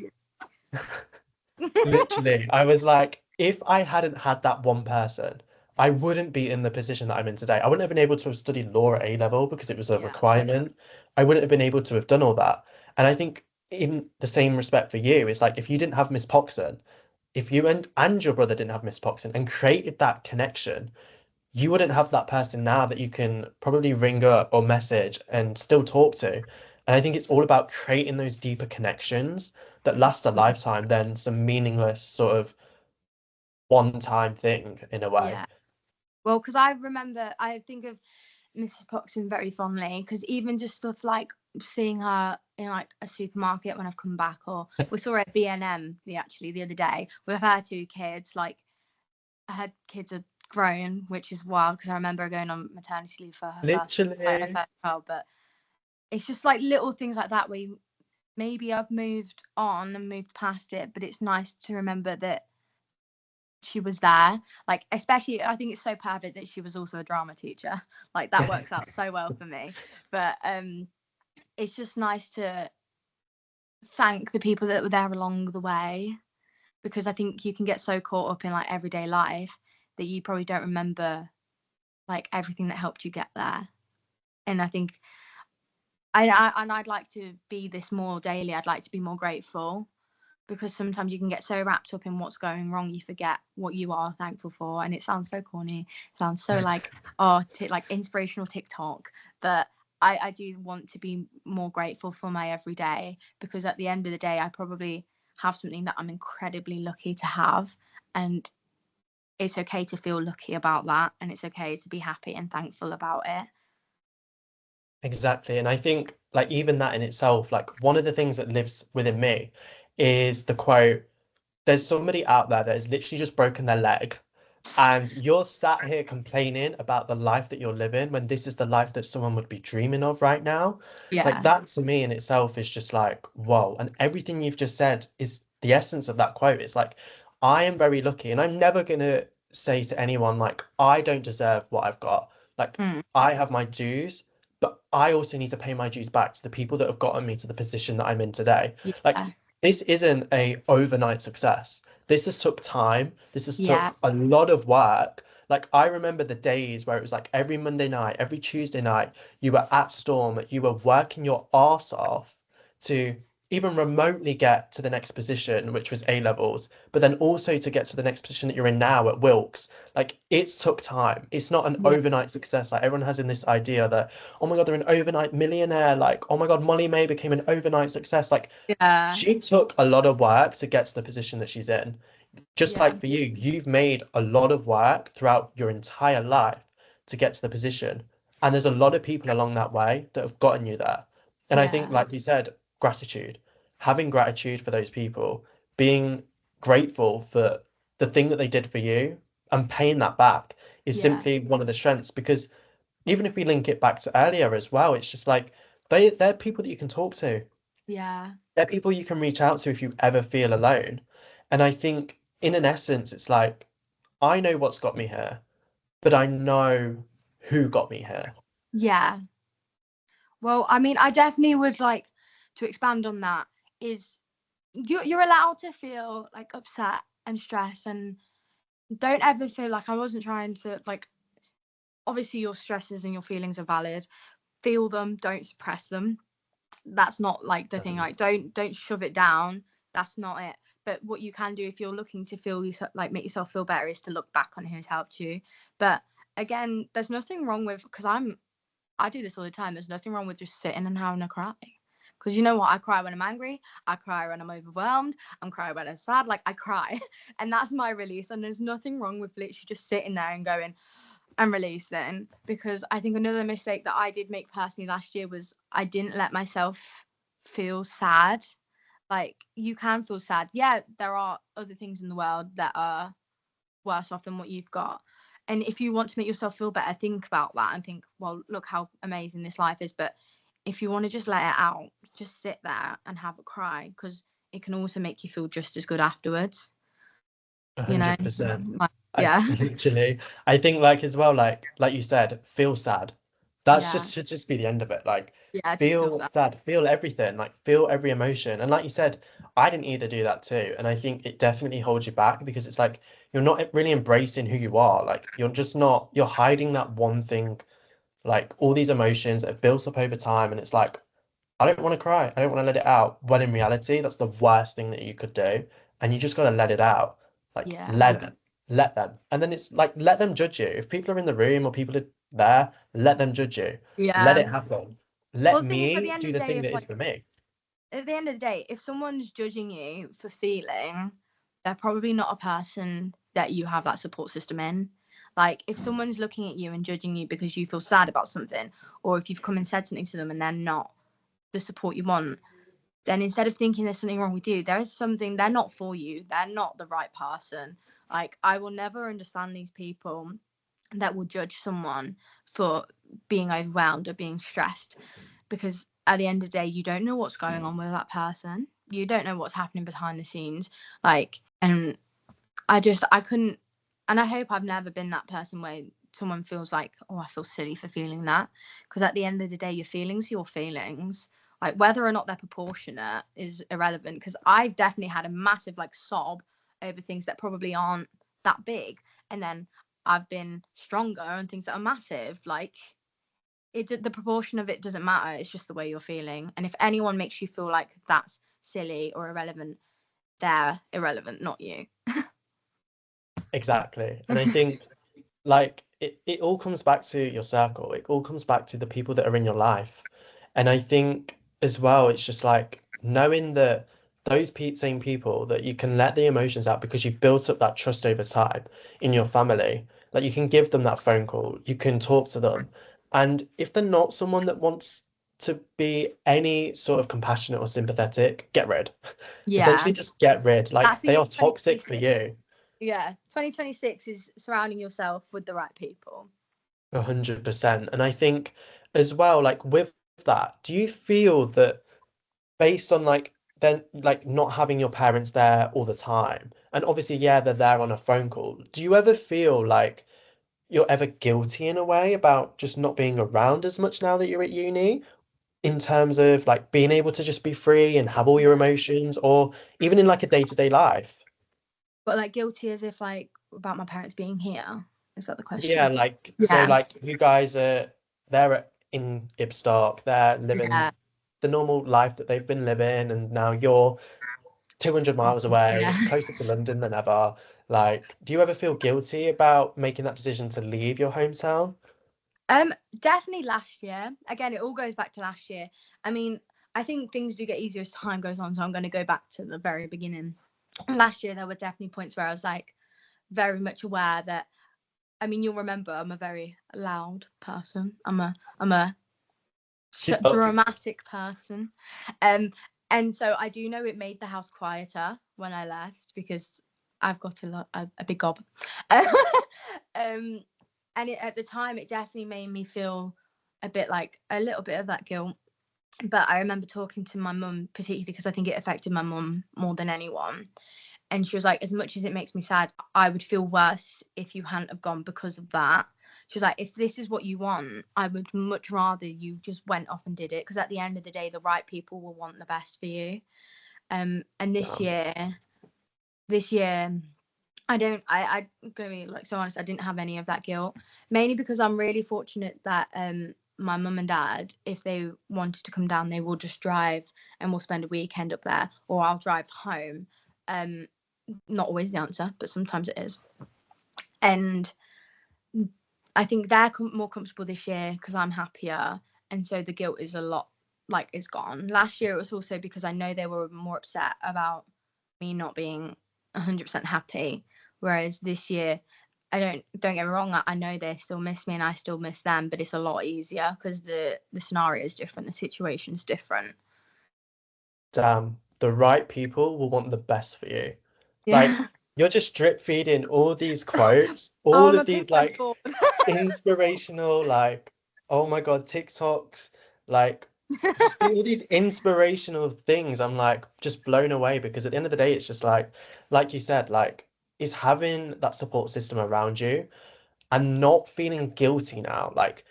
literally, I was like, if I hadn't had that one person, I wouldn't be in the position that I'm in today. I wouldn't have been able to have studied law at A level because it was a Yeah, requirement. I wouldn't have been able to have done all that. And I think in the same respect for you, it's like if you didn't have Miss Poxon, if you and your brother didn't have Miss Poxon and created that connection, you wouldn't have that person now that you can probably ring up or message and still talk to. And I think it's all about creating those deeper connections that last a lifetime than some meaningless sort of one-time thing in a way. yeah. Well, because I remember, I think of Mrs. Poxon very fondly, because even just stuff like seeing her in like a supermarket when I've come back, or we saw her at B&M the other day with her 2 kids. Like, her kids are grown, which is wild because I remember her going on maternity leave for her Literally. first child. But it's just like little things like that where maybe I've moved on and moved past it, but it's nice to remember that she was there. Like, especially, I think it's so perfect that she was also a drama teacher. Like, that works out so well for me. But it's just nice to thank the people that were there along the way, because I think you can get so caught up in like everyday life that you probably don't remember like everything that helped you get there. And I think I'd like to be this more daily. I'd like to be more grateful, because sometimes you can get so wrapped up in what's going wrong, you forget what you are thankful for. And it sounds so corny, it sounds so like like inspirational TikTok, but I do want to be more grateful for my everyday, because at the end of the day I probably have something that I'm incredibly lucky to have, and it's okay to feel lucky about that, and it's okay to be happy and thankful about it. Exactly. And I think like even that in itself, like one of the things that lives within me is the quote, there's somebody out there that has literally just broken their leg, and you're sat here complaining about the life that you're living when this is the life that someone would be dreaming of right now. Like Yeah, that to me in itself is just like, whoa. And everything you've just said is the essence of that quote. It's like, I am very lucky, and I'm never gonna say to anyone like I don't deserve what I've got. Like mm. I have my dues, but I also need to pay my dues back to the people that have gotten me to the position that I'm in today. Like Yeah, this isn't a overnight success. This has took time. This has yeah, took a lot of work. Like I remember the days where it was like every Monday night, every Tuesday night, you were at Storm, you were working your arse off to even remotely get to the next position, which was A levels, but then also to get to the next position that you're in now at Wilkes. Like it's took time. It's not an yeah, overnight success. Like everyone has in this idea that, oh my God, they're an overnight millionaire. Like, oh my God, Molly May became an overnight success. Like yeah, she took a lot of work to get to the position that she's in. Just yeah, like for you, you've made a lot of work throughout your entire life to get to the position. And there's a lot of people along that way that have gotten you there. And I think, yeah, like you said, gratitude, having gratitude for those people, being grateful for the thing that they did for you and paying that back is yeah, simply one of the strengths. Because even if we link it back to earlier as well, it's just like they're people that you can talk to. yeah, They're people you can reach out to if you ever feel alone. And I think, in an essence, it's like, I know what's got me here, but I know who got me here. yeah. Well, I mean, I definitely would like to expand on that. Is you're allowed to feel like upset and stressed, and don't ever feel like I wasn't trying to like. Obviously, your stresses and your feelings are valid. Feel them, don't suppress them. That's not like the thing. Like, don't shove it down. That's not it. But what you can do if you're looking to feel like make yourself feel better is to look back on who's helped you. But again, there's nothing wrong with, because I do this all the time. There's nothing wrong with just sitting and having a cry. Because you know what? I cry when I'm angry. I cry when I'm overwhelmed. I'm crying when I'm sad. Like, I cry. And that's my release. And there's nothing wrong with literally just sitting there and going and releasing. Because I think another mistake that I did make personally last year was I didn't let myself feel sad. Like, you can feel sad. Yeah, there are other things in the world that are worse off than what you've got. And if you want to make yourself feel better, think about that and think, well, look how amazing this life is. But if you want to just let it out, just sit there and have a cry, because it can also make you feel just as good afterwards. You know, 100%. like, I yeah, literally, I think like as well, like you said, feel sad. That's yeah, just should just be the end of it. Like yeah. Just feel feel sad. sad, feel everything, like feel every emotion. And like you said, I didn't either do that too. And I think it definitely holds you back because it's like you're not really embracing who you are. Like you're just not, you're hiding that one thing, like all these emotions that have built up over time. And it's like, I don't want to cry. I don't want to let it out. When in reality, that's the worst thing that you could do. And you just got to let it out. Like, Yeah, let it, let them. And then it's like, let them judge you. If people are in the room or people are there, let them judge you. Let yeah. it happen. Well, Let the thing is, at the me end do of the the day, thing if that is like for me. at the end of the day, if someone's judging you for feeling, they're probably not a person that you have that support system in. Like, if someone's looking at you and judging you because you feel sad about something, or if you've come and said something to them and they're not the support you want, then instead of thinking there's something wrong with you, there is something, they're not for you, they're not the right person. Like, I will never understand these people that will judge someone for being overwhelmed or being stressed, because at the end of the day, you don't know what's going on with that person, you don't know what's happening behind the scenes. Like, and I couldn't, and I hope I've never been that person where someone feels like, oh, I feel silly for feeling that, because at the end of the day, your feelings are your feelings. Like, whether or not they're proportionate is irrelevant, because I've definitely had a massive like sob over things that probably aren't that big, and then I've been stronger on things that are massive. Like, the proportion of it doesn't matter, it's just the way you're feeling. And if anyone makes you feel like that's silly or irrelevant, they're irrelevant, not you. Exactly. And I think like it all comes back to your circle. It all comes back to the people that are in your life. And I think as well, it's just like knowing that those same people that you can let the emotions out because you've built up that trust over time in your family, like you can give them that phone call, you can talk to them. And if they're not someone that wants to be any sort of compassionate or sympathetic, get rid. Yeah, Essentially just get rid. that's Like the they year are toxic for 2026. you. Yeah, 2026 is surrounding yourself with the right people. 100%. And I think as well, like with that, do you feel that based on like then like not having your parents there all the time, and obviously, yeah, they're there on a phone call, do you ever feel like you're ever guilty in a way about just not being around as much now that you're at uni, in terms of like being able to just be free and have all your Yeah, emotions, or even in like a day-to-day life? but like guilty as if like about my parents being here. Is that the Yeah, question? like so Yeah, like you guys are in Ibstock, they're yeah, living the normal life that they've been living, and now you're 200 miles yeah. away, closer to London than ever. Like, do you ever feel guilty about making that decision to leave your hometown? Definitely last year. Again, it all goes back to last year. I mean, I think things do get easier as time goes on, so I'm going to go back to the very beginning. Last year, there were definitely points where I was like very much aware that. I mean, you'll remember I'm a very loud person. I'm a She's up. dramatic person. Um, and so I do know it made the house quieter when I left, because I've got a big gob. um, and at the time, it definitely made me feel a bit like a little bit of that guilt. But I remember talking to my mum, particularly because I think it affected my mum more than anyone. And she was like, as much as it makes me sad, I would feel worse if you hadn't have gone because of that. She was like, if this is what you want, I would much rather you just went off and did it, because at the end of the day, the right people will want the best for you. And Damn. this year, I'm gonna be like so honest, I didn't have any of that guilt, mainly because I'm really fortunate that my mum and dad, if they wanted to come down, they will just drive and we'll spend a weekend up there, or I'll drive home. Um, Not always the answer, but sometimes it is. And I think they're more comfortable this year because I'm happier, and so the guilt is a lot, like, it's gone. Last year it was also because I know they were more upset about me not being 100% happy, whereas this year don't get me wrong, I know they still miss me and I still miss them, but it's a lot easier because the scenario is different, the situation is different. Damn. The right people will want the best for you. Like, Yeah. you're just drip feeding all these quotes, Oh, all I'm of a these Pinterest like board. inspirational, like, oh my God, TikToks, like just all these inspirational things. I'm like just blown away because at the end of the day, it's just like you said, like, is having that support system around you and not feeling guilty now. Like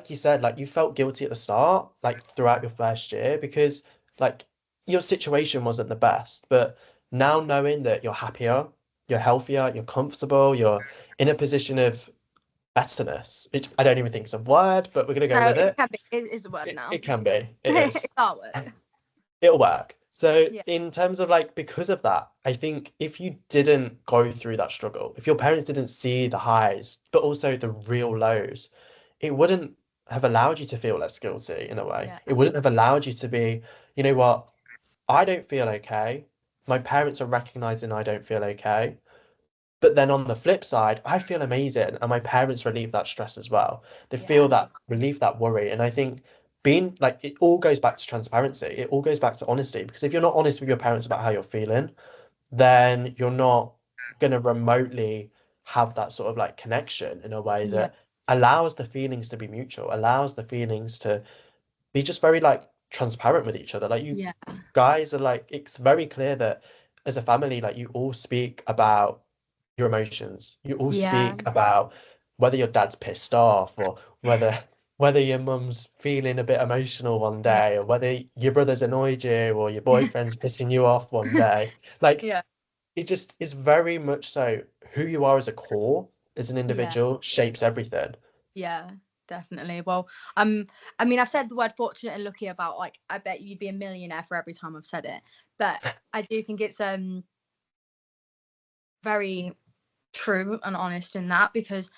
you said, like you felt guilty at the start, like throughout your first year, because like your situation wasn't the best. But now knowing that you're happier, you're healthier, you're comfortable, you're in a position of betterness, which I don't even think is a word, but we're gonna go No, with it it. can be. It is a word It now. can be, it is. It's artwork. It'll work. So Yeah. in terms of like because of that, I think if you didn't go through that struggle, if your parents didn't see the highs, but also the real lows, it wouldn't have allowed you to feel less guilty in a way. Yeah. It wouldn't have allowed you to be, you know what, I don't feel okay. My parents are recognizing I don't feel okay. But then on the flip side, I feel amazing, and my parents relieve that stress as well. They feel Yeah. that relieve that worry, and I think being like it all goes back to transparency. It all goes back to honesty because if you're not honest with your parents about how you're feeling, then you're not gonna remotely have that sort of like connection in a way Yeah. that allows the feelings to be mutual, allows the feelings to be just very like transparent with each other. Like you Yeah. guys are like, it's very clear that as a family, like you all speak about your emotions. You all Yeah. speak about whether your dad's pissed off or whether your mum's feeling a bit emotional one Yeah. day or whether your brother's annoyed you or your boyfriend's pissing you off one day. Like Yeah. it just is very much so who you are as a core, as an Yeah. individual, shapes everything. Yeah, definitely. Well, I mean, I've said the word fortunate and lucky about like I bet you'd be a millionaire for every time I've said it, but I do think it's very true and honest in that because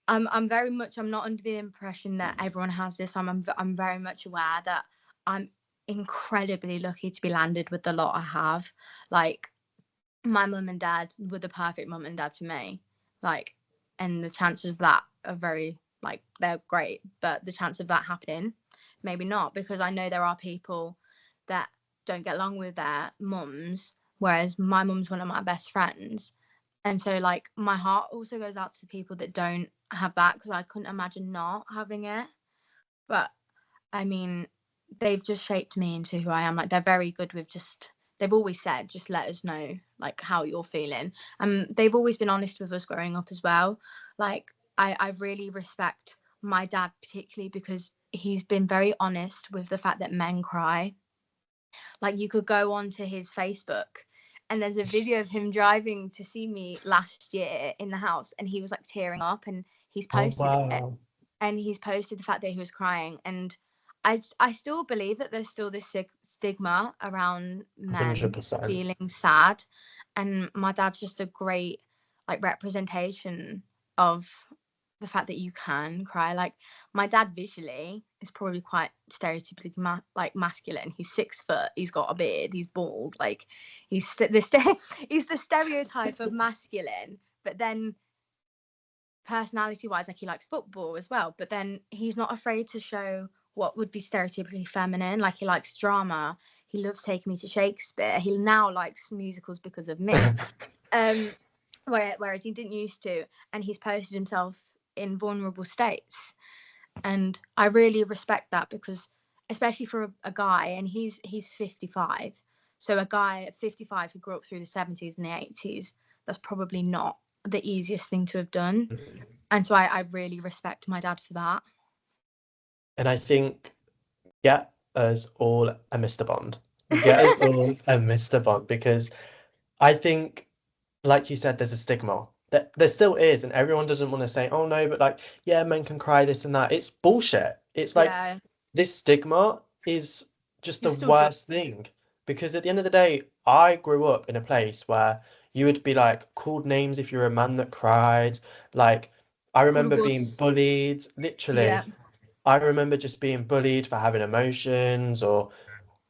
I'm very much I'm not under the impression that everyone has this. I'm very much aware that I'm incredibly lucky to be landed with the lot I have. Like my mum and dad were the perfect mum and dad for me. Like, and the chances of that are very like they're great, but the chance of that happening, maybe not, because I know there are people that don't get along with their mums, whereas my mum's one of my best friends. And so like my heart also goes out to the people that don't have that because I couldn't imagine not having it. But I mean, they've just shaped me into who I am. Like they're very good with just they've always said, just let us know like how you're feeling. They've always been honest with us growing up as well. Like I really respect my dad particularly because he's been very honest with the fact that men cry. Like you could go onto his Facebook and there's a video of him driving to see me last year in the house and he was like tearing up and he's Oh posted it wow. and he's posted the fact that he was crying and I still believe that there's still this stigma around men 100%. feeling sad and my dad's just a great like representation of the fact that you can cry. Like my dad visually is probably quite stereotypically like masculine. He's 6 foot, he's got a beard, he's bald, like he's he's the stereotype of masculine, but then personality wise, like he likes football as well, but then he's not afraid to show what would be stereotypically feminine. Like he likes drama, he loves taking me to Shakespeare, he now likes musicals because of me. um whereas he didn't used to, and he's posted himself in vulnerable states, and I really respect that because especially for a guy, and he's 55, so a guy at 55 who grew up through the 70s and the 80s, that's probably not the easiest thing to have done, and so I really respect my dad for that. And I think get us all a Mr. Bond. Get us all a Mr. Bond because I think, like you said, there's a stigma. There still is, and everyone doesn't want to say, oh no, but like, yeah, men can cry, this and that. It's bullshit. It's like Yeah, this stigma is just you're the still just worst thing because at the end of the day, I grew up in a place where you would be like called names if you're a man that cried. Like, I called a remember being wuss. bullied, literally. Yeah, I remember just being bullied for having emotions, or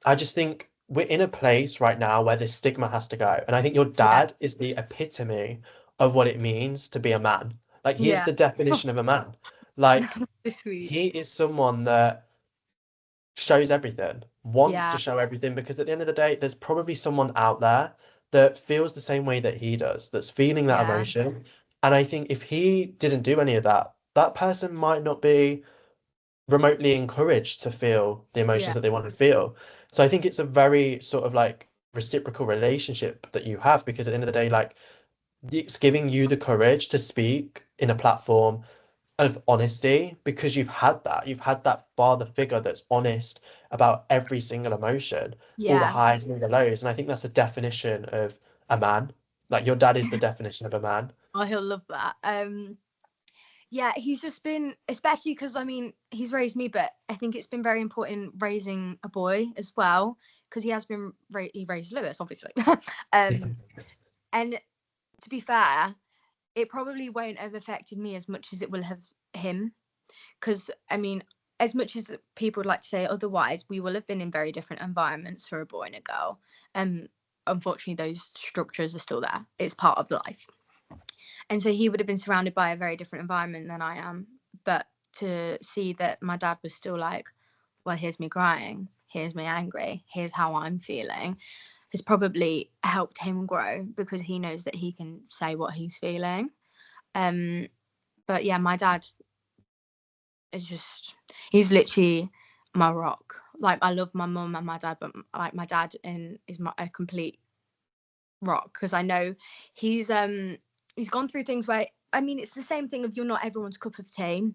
I just think we're in a place right now where this stigma has to go. And I think your yeah, dad is the epitome of what it means to be a man. Like he is yeah. the Oh, definition of a man. Like so sweet. he is someone that shows everything, wants to Yeah, show everything, because at the end of the day, there's probably someone out there that feels the same way that he does, that's feeling that yeah, emotion. And I think if he didn't do any of that, that person might not be remotely encouraged to feel the emotions yeah, that they want to feel. So I think it's a very sort of like reciprocal relationship that you have because at the end of the day, like it's giving you the courage to speak in a platform of honesty because you've had that father figure that's honest about every single emotion, all the yeah. highs and all the lows. And I think that's a definition of a man. Like your dad is the definition of a man. Oh, he'll love that. Yeah, he's just been, especially because I mean, he's raised me, but I think it's been very important raising a boy as well, because he has been he raised Lewis, obviously. um, and to be fair, it probably won't have affected me as much as it will have him, because I mean, as much as people would like to say otherwise, we will have been in very different environments for a boy and a girl, and unfortunately, those structures are still there. It's part of life. And so he would have been surrounded by a very different environment than I am. But to see that my dad was still like, well, here's me crying, here's me angry, here's how I'm feeling, has probably helped him grow, because he knows that he can say what he's feeling. But yeah, my dad is just, he's literally my rock. Like, I love my mum and my dad, but like my dad is a complete rock, because I know he's gone through things where, I mean, it's the same thing of, you're not everyone's cup of tea.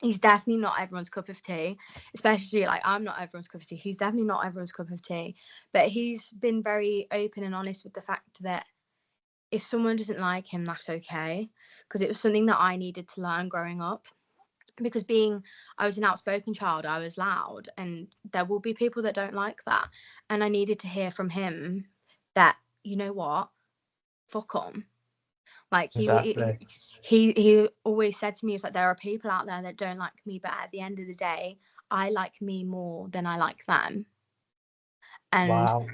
He's definitely not everyone's cup of tea, especially like I'm not everyone's cup of tea. He's definitely not everyone's cup of tea, but he's been very open and honest with the fact that if someone doesn't like him, that's okay, because it was something that I needed to learn growing up. Because I was an outspoken child, I was loud, and there will be people that don't like that, and I needed to hear from him that, you know what, fuck 'em. Like, Exactly. he always said to me, it's like, there are people out there that don't like me, but at the end of the day, I like me more than I like them. And Wow.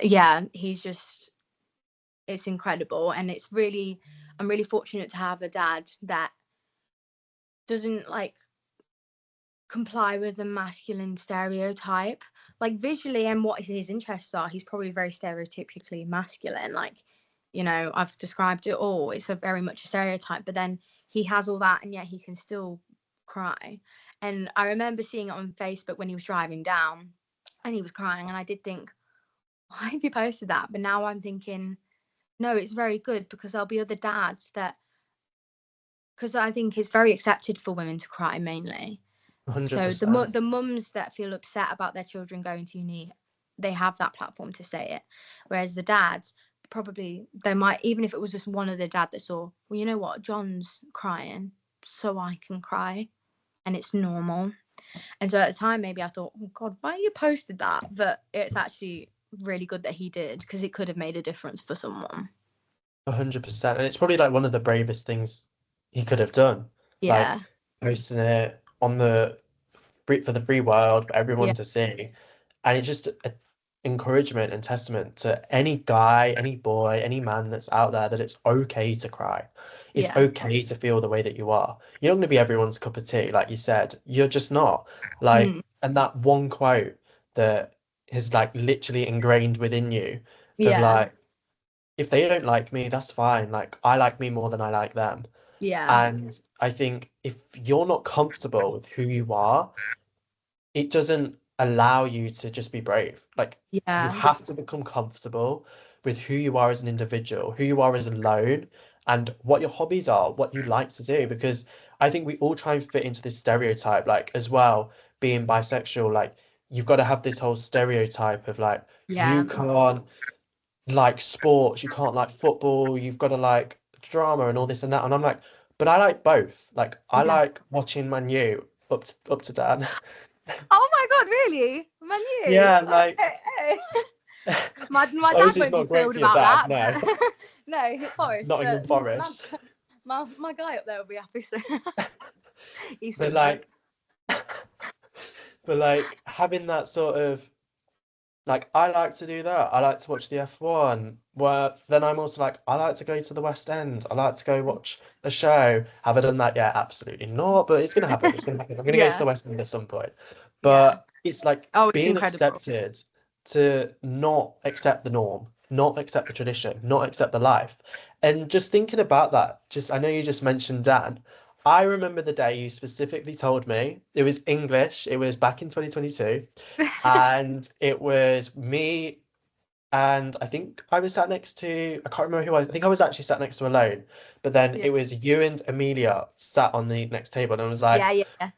yeah, he's just, it's incredible. And I'm really fortunate to have a dad that doesn't like comply with the masculine stereotype, like visually, and what his interests are. He's probably very stereotypically masculine, like, you know, I've described it all. It's a very much a stereotype, but then he has all that, and yet he can still cry. And I remember seeing it on Facebook when he was driving down and he was crying, and I did think, why have you posted that? But now I'm thinking, no, it's very good, because there'll be other dads that, because I think it's very accepted for women to cry mainly. So 100%. the mums that feel upset about their children going to uni, they have that platform to say it. Whereas the dads, probably, they might, even if it was just one of the dad that saw, well, you know what, John's crying, so I can cry, and it's normal. And so at the time, maybe I thought, oh God, why you posted that? But it's actually really good that he did, because it could have made a difference for someone. 100%. And it's probably like one of the bravest things he could have done. Like Yeah, posting it on the for the free world for everyone yeah, to see. And it's just a encouragement and testament to any guy, any boy, any man that's out there, that it's okay to cry. It's yeah. okay to feel the way that you are. You're not going to be everyone's cup of tea, like you said. You're just not. Like, Mm, and that one quote that is like literally ingrained within you of yeah, like, if they don't like me, that's fine. Like, I like me more than I like them. yeah, And I think if you're not comfortable with who you are, it doesn't allow you to just be brave. Like, you yeah, have to become comfortable with who you are as an individual, who you are as alone, and what your hobbies are, what you like to do. Because I think we all try and fit into this stereotype, like as well, being bisexual, like you've got to have this whole stereotype of like you yeah, can't like sports, you can't like football, you've got to like drama and all this and that. And I'm like, but I like both. Like I yeah. like watching Man U up to Dan. Oh my God, really? Man U? Yeah, like Okay. My dad obviously it's won't be not great thrilled for your about dad, that, no. but no, Forest, Nottingham but Forest. my guy up there will be happy. So he's But Sunderland. like but like having that sort of like I like to do that. I like to watch the F1. Where then I'm also like, I like to go to the West End. I like to go watch a show. Have I done that yet? Absolutely not. But it's gonna happen. It's gonna happen. I'm gonna go to the Yeah, West End at some point. yeah. But it's like Oh, it's being incredible. accepted to not accept the norm, not accept the tradition, not accept the life. And just thinking about that, just I know you just mentioned Dan. I remember the day you specifically told me it was English. It was back in 2022 and it was me and I think I was sat next to I can't remember who I think I was actually sat next to alone, but then Yeah, it was you and Amelia sat on the next table and I was like, yeah, yeah, yeah.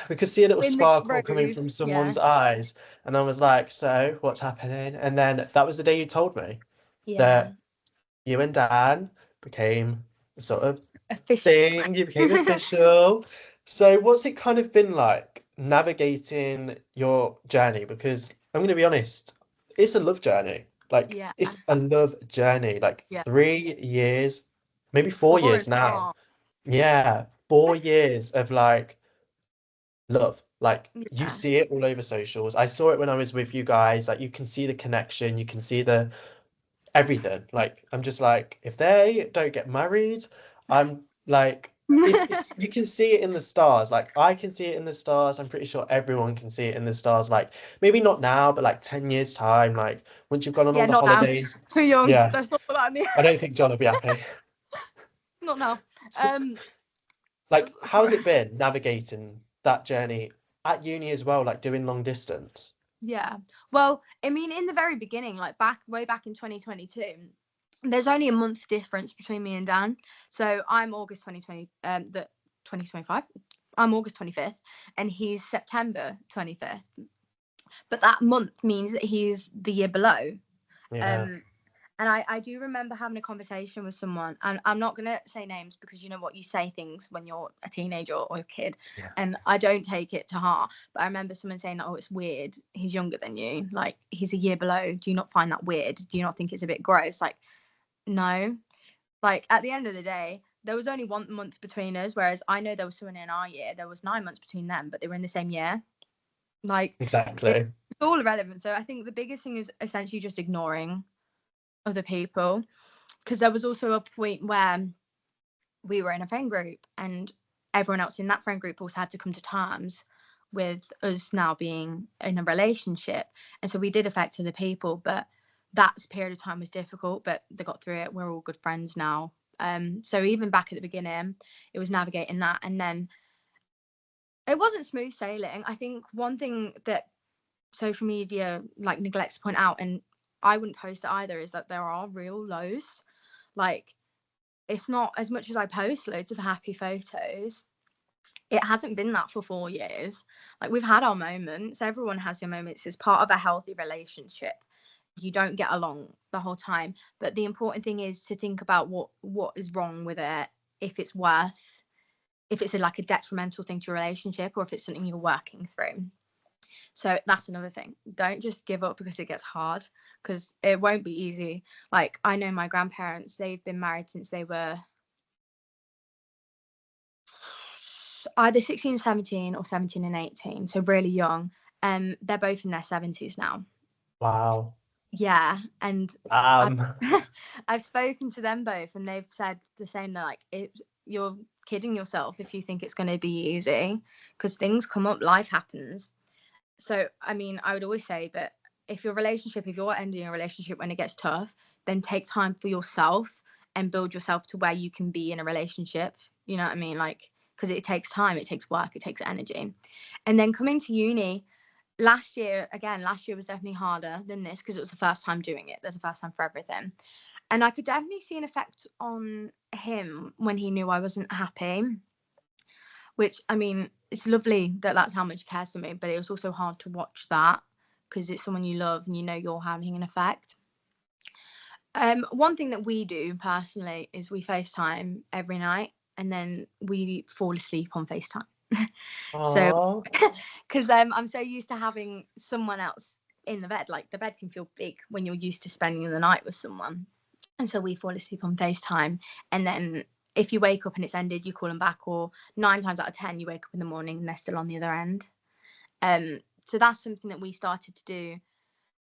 we could see a little In the sparkle coming from rose. Yeah, someone's eyes, and I was like, so what's happening? And then that was the day you told me yeah. that you and Dan became a sort of Official. thing, you became official. So what's it kind of been like navigating your journey? Because I'm going to be honest, it's a love journey. Like Yeah, it's a love journey. Like yeah. 3 years, maybe 4 years Four and a now. half. Yeah, 4 years of like love. Like you Yeah, see it all over socials. I saw it when I was with you guys. Like you can see the connection, you can see the everything. Like, I'm just like, if they don't get married, I'm like, it's you can see it in the stars. Like, I can see it in the stars. I'm pretty sure everyone can see it in the stars. Like, maybe not now, but like 10 years time, like once you've gone on all Yeah, the not now. holidays. Too young. Yeah, Let's not put that in the I don't think John will be happy. not now. Um, Like, how's Sorry. it been navigating that journey at uni as well, like doing long distance? Yeah. Well, I mean, in the very beginning, like way back in 2022, there's only a month difference between me and Dan. So I'm August 2020, the 2025. I'm August 25th, and he's September 25th. But that month means that he's the year below. Yeah. Um, and I do remember having a conversation with someone, and I'm not going to say names because you know what, you say things when you're a teenager or a kid, Yeah. and I don't take it to heart. But I remember someone saying, oh, it's weird. He's younger than you. Like, he's a year below. Do you not find that weird? Do you not think it's a bit gross? Like, no. Like, at the end of the day, there was only 1 month between us, whereas I know there was someone in our year, there was 9 months between them, but they were in the same year. Like, it's Exactly. all irrelevant. So I think the biggest thing is essentially just ignoring other people, because there was also a point where we were in a friend group and everyone else in that friend group also had to come to terms with us now being in a relationship, and so we did affect other people, but that period of time was difficult, but they got through it. We're all good friends now. So even back at the beginning, it was navigating that, and then it wasn't smooth sailing. I think one thing that social media like neglects to point out, and I wouldn't post it either, is that there are real lows. Like, it's not, as much as I post loads of happy photos, it hasn't been that for 4 years. Like, we've had our moments. Everyone has your moments. It's part of a healthy relationship. You don't get along the whole time, but the important thing is to think about what is wrong with it, if it's worth, if it's like a detrimental thing to your relationship, or if it's something you're working through. So that's another thing. Don't just give up because it gets hard, because it won't be easy. Like, I know my grandparents, they've been married since they were either 16, 17, or 17 and 18. So really young. They're both in their 70s now. Wow. Yeah. And I, Um, I've spoken to them both, and they've said the same. They're like, you're kidding yourself if you think it's going to be easy, because things come up, life happens. So, I mean, I would always say that if you're ending a relationship when it gets tough, then take time for yourself and build yourself to where you can be in a relationship. You know what I mean? Like, because it takes time, it takes work, it takes energy. And then coming to uni, last year was definitely harder than this, because it was the first time doing it. There's a first time for everything. And I could definitely see an effect on him when he knew I wasn't happy, which, I mean, it's lovely that that's how much he cares for me, but it was also hard to watch that, because it's someone you love and you know you're having an effect. One thing that we do personally is we FaceTime every night, and then we fall asleep on FaceTime. So, aw. because I'm so used to having someone else in the bed, like the bed can feel big when you're used to spending the night with someone. And so we fall asleep on FaceTime, and then if you wake up and it's ended, you call them back, or 9 times out of 10, you wake up in the morning and they're still on the other end. So that's something that we started to do,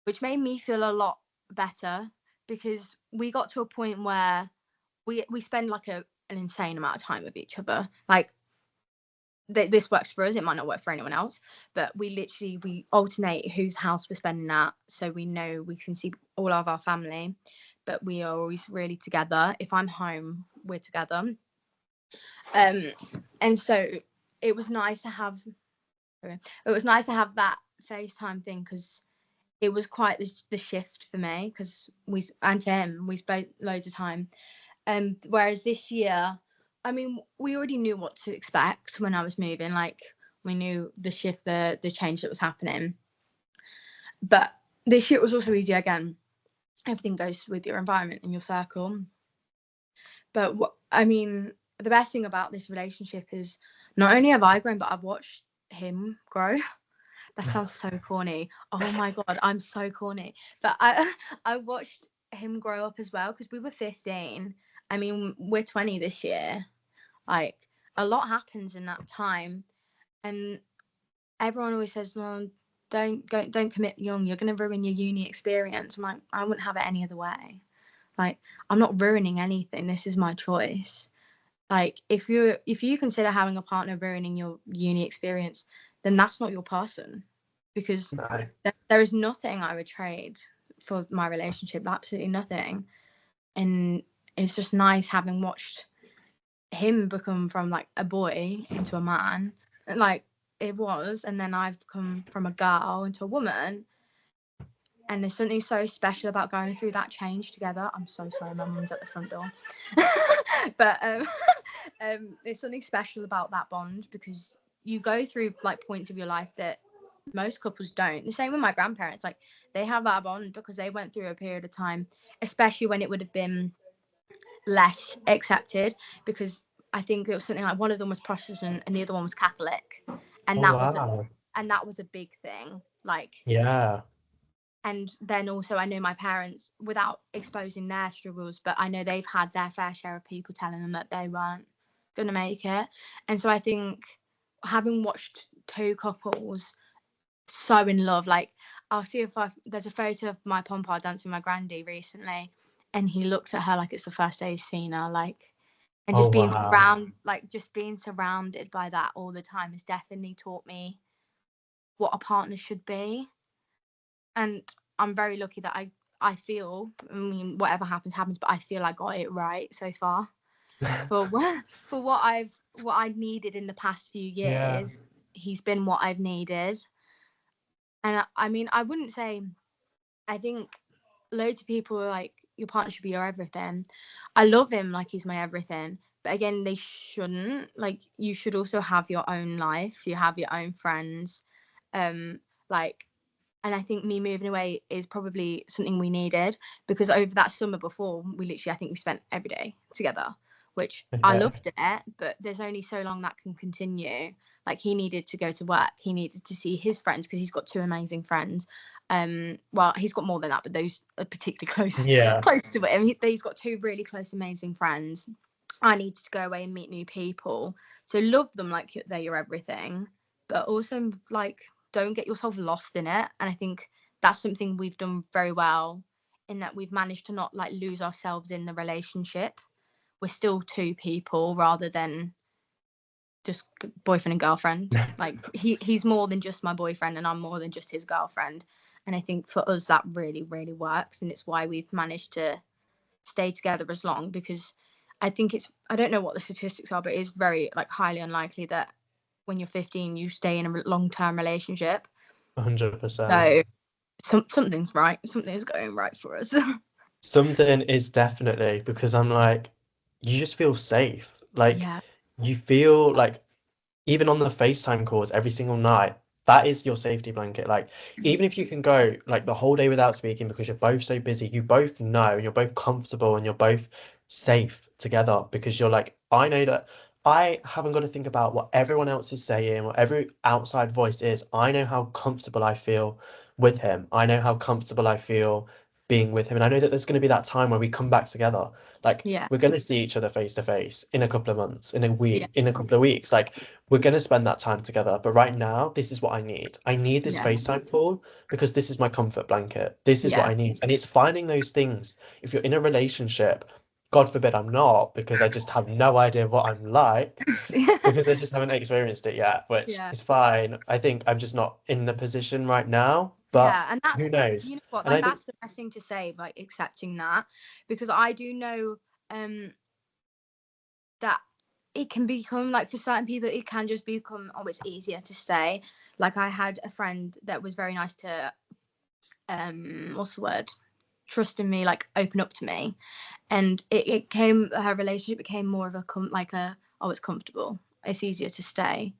which made me feel a lot better, because we got to a point where we spend like an insane amount of time with each other. Like, this works for us, it might not work for anyone else, but we alternate whose house we're spending at, so we know we can see all of our family, but we are always really together. If I'm home, we're together. And so it was nice to have that FaceTime thing, because it was quite the shift for me, because and for him, we spent loads of time. Whereas this year, I mean, we already knew what to expect when I was moving. Like, we knew the shift, the change that was happening. But this year it was also easier again. Everything goes with your environment and your circle. But I mean, the best thing about this relationship is not only have I grown, but I've watched him grow. That sounds so corny. Oh my God, I'm so corny. But I watched him grow up as well, because we were 15. I mean, we're 20 this year. Like, a lot happens in that time. And everyone always says, well, don't commit young. You're going to ruin your uni experience. I'm like, I wouldn't have it any other way. Like, I'm not ruining anything. This is my choice. Like, if you consider having a partner ruining your uni experience, then that's not your person, because No. there is nothing I would trade for my relationship, absolutely nothing. And it's just nice having watched him become from like a boy into a man, like it was, and then I've come from a girl into a woman. And there's something so special about going through that change together. I'm so sorry, my mum's at the front door. But there's something special about that bond, because you go through like points of your life that most couples don't. The same with my grandparents. Like, they have that bond because they went through a period of time, especially when it would have been less accepted, because I think it was something like one of them was Protestant and the other one was Catholic, and Oh, that was wow. a big thing. Like, Yeah. and then also I know my parents, without exposing their struggles, but I know they've had their fair share of people telling them that they weren't gonna make it. And so I think, having watched two couples so in love, like, I'll see if there's a photo of my pompa dancing with my granddie recently, and he looks at her like it's the first day he's seen her, like, and Oh, just wow. being surrounded by that all the time has definitely taught me what a partner should be. And I'm very lucky that I feel, I mean, whatever happens, but I feel I got it right so far. For what I needed in the past few Yeah. years, he's been what I've needed. And I mean, I wouldn't say, I think loads of people are like, your partner should be your everything. I love him like he's my everything. But again, they shouldn't. Like, you should also have your own life. You have your own friends. Like, and I think me moving away is probably something we needed, because over that summer before, I think we spent every day together, which I Okay. loved it, but there's only so long that can continue. Like, he needed to go to work, he needed to see his friends, because he's got two amazing friends. Well, he's got more than that, but those are particularly Yeah. close to him. He's got two really close, amazing friends. I needed to go away and meet new people. So love them like they're your everything, but also, like, don't get yourself lost in it. And I think that's something we've done very well, in that we've managed to not like lose ourselves in the relationship. We're still two people rather than just boyfriend and girlfriend. Like, he's more than just my boyfriend and I'm more than just his girlfriend. And I think for us that really, really works, and it's why we've managed to stay together as long, because I think I don't know what the statistics are, but it is very like highly unlikely that when you're 15 you stay in a long-term relationship. 100%. So something's right. Something's going right for us. Something is definitely, because I'm like, you just feel safe. Like, Yeah. you feel like, even on the FaceTime calls every single night, that is your safety blanket. Like, even if you can go like the whole day without speaking because you're both so busy, you both know, and you're both comfortable, and you're both safe together, because you're like, I know that I haven't got to think about what everyone else is saying, what every outside voice is. I know how comfortable I feel with him. I know how comfortable I feel being with him. And I know that there's going to be that time where we come back together. Like, Yeah. we're going to see each other face to face in a couple of months, in a Yeah. week, in a couple of weeks. Like, we're going to spend that time together. But right now, this is what I need. I need this Yeah. FaceTime call because this is my comfort blanket. This is what Yeah. I need. And it's finding those things. If you're in a relationship, God forbid I'm not, because I just have no idea what I'm like, because I just haven't experienced it yet, which Yeah. is fine. I think I'm just not in the position right now, but Yeah. And who that's, knows? you know what, And like, I think that's the best thing to say, like, accepting that, because I do know um that it can become, like, for certain people it can just become, oh, it's easier to stay. Like, I had a friend that was very nice to what's the word, trust in me, like open up to me, and it came, her relationship became more of a oh, it's comfortable, it's easier to stay.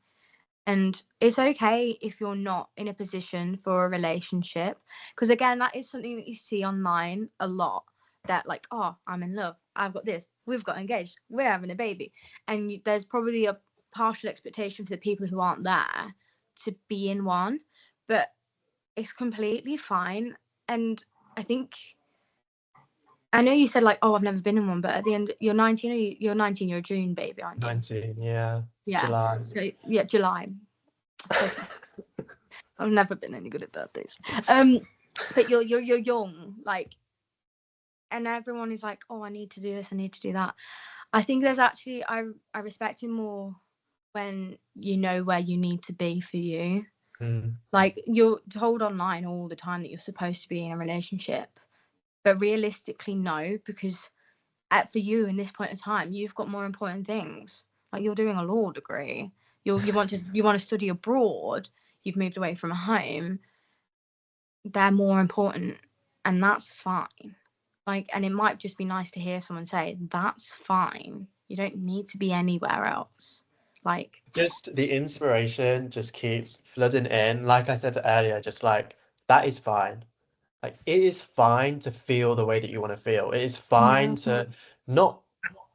And it's okay if you're not in a position for a relationship, because again, that is something that you see online a lot, that like, oh, I'm in love, I've got this, we've got engaged, we're having a baby, and there's probably a partial expectation for the people who aren't there to be in one. But it's completely fine. And I think, I know you said like, oh, I've never been in one, but at the end, you're 19, you're 19, you're a June baby, aren't you? 19, yeah, Yeah. July. So yeah, July. I've never been any good at birthdays. But you're young. Like, and everyone is like, oh, I need to do this, I need to do that. I think there's actually, I respect it more when you know where you need to be for you. Mm. Like, you're told online all the time that you're supposed to be in a relationship, but realistically, no, because for you in this point in time, you've got more important things. Like, you're doing a law degree, you want to study abroad, you've moved away from home. They're more important, and that's fine. Like, and it might just be nice to hear someone say, that's fine, you don't need to be anywhere else. Like, Just the inspiration just keeps flooding in. Like I said earlier, just like that is fine. Like it is fine to feel the way that you want to feel. It is fine yeah, to not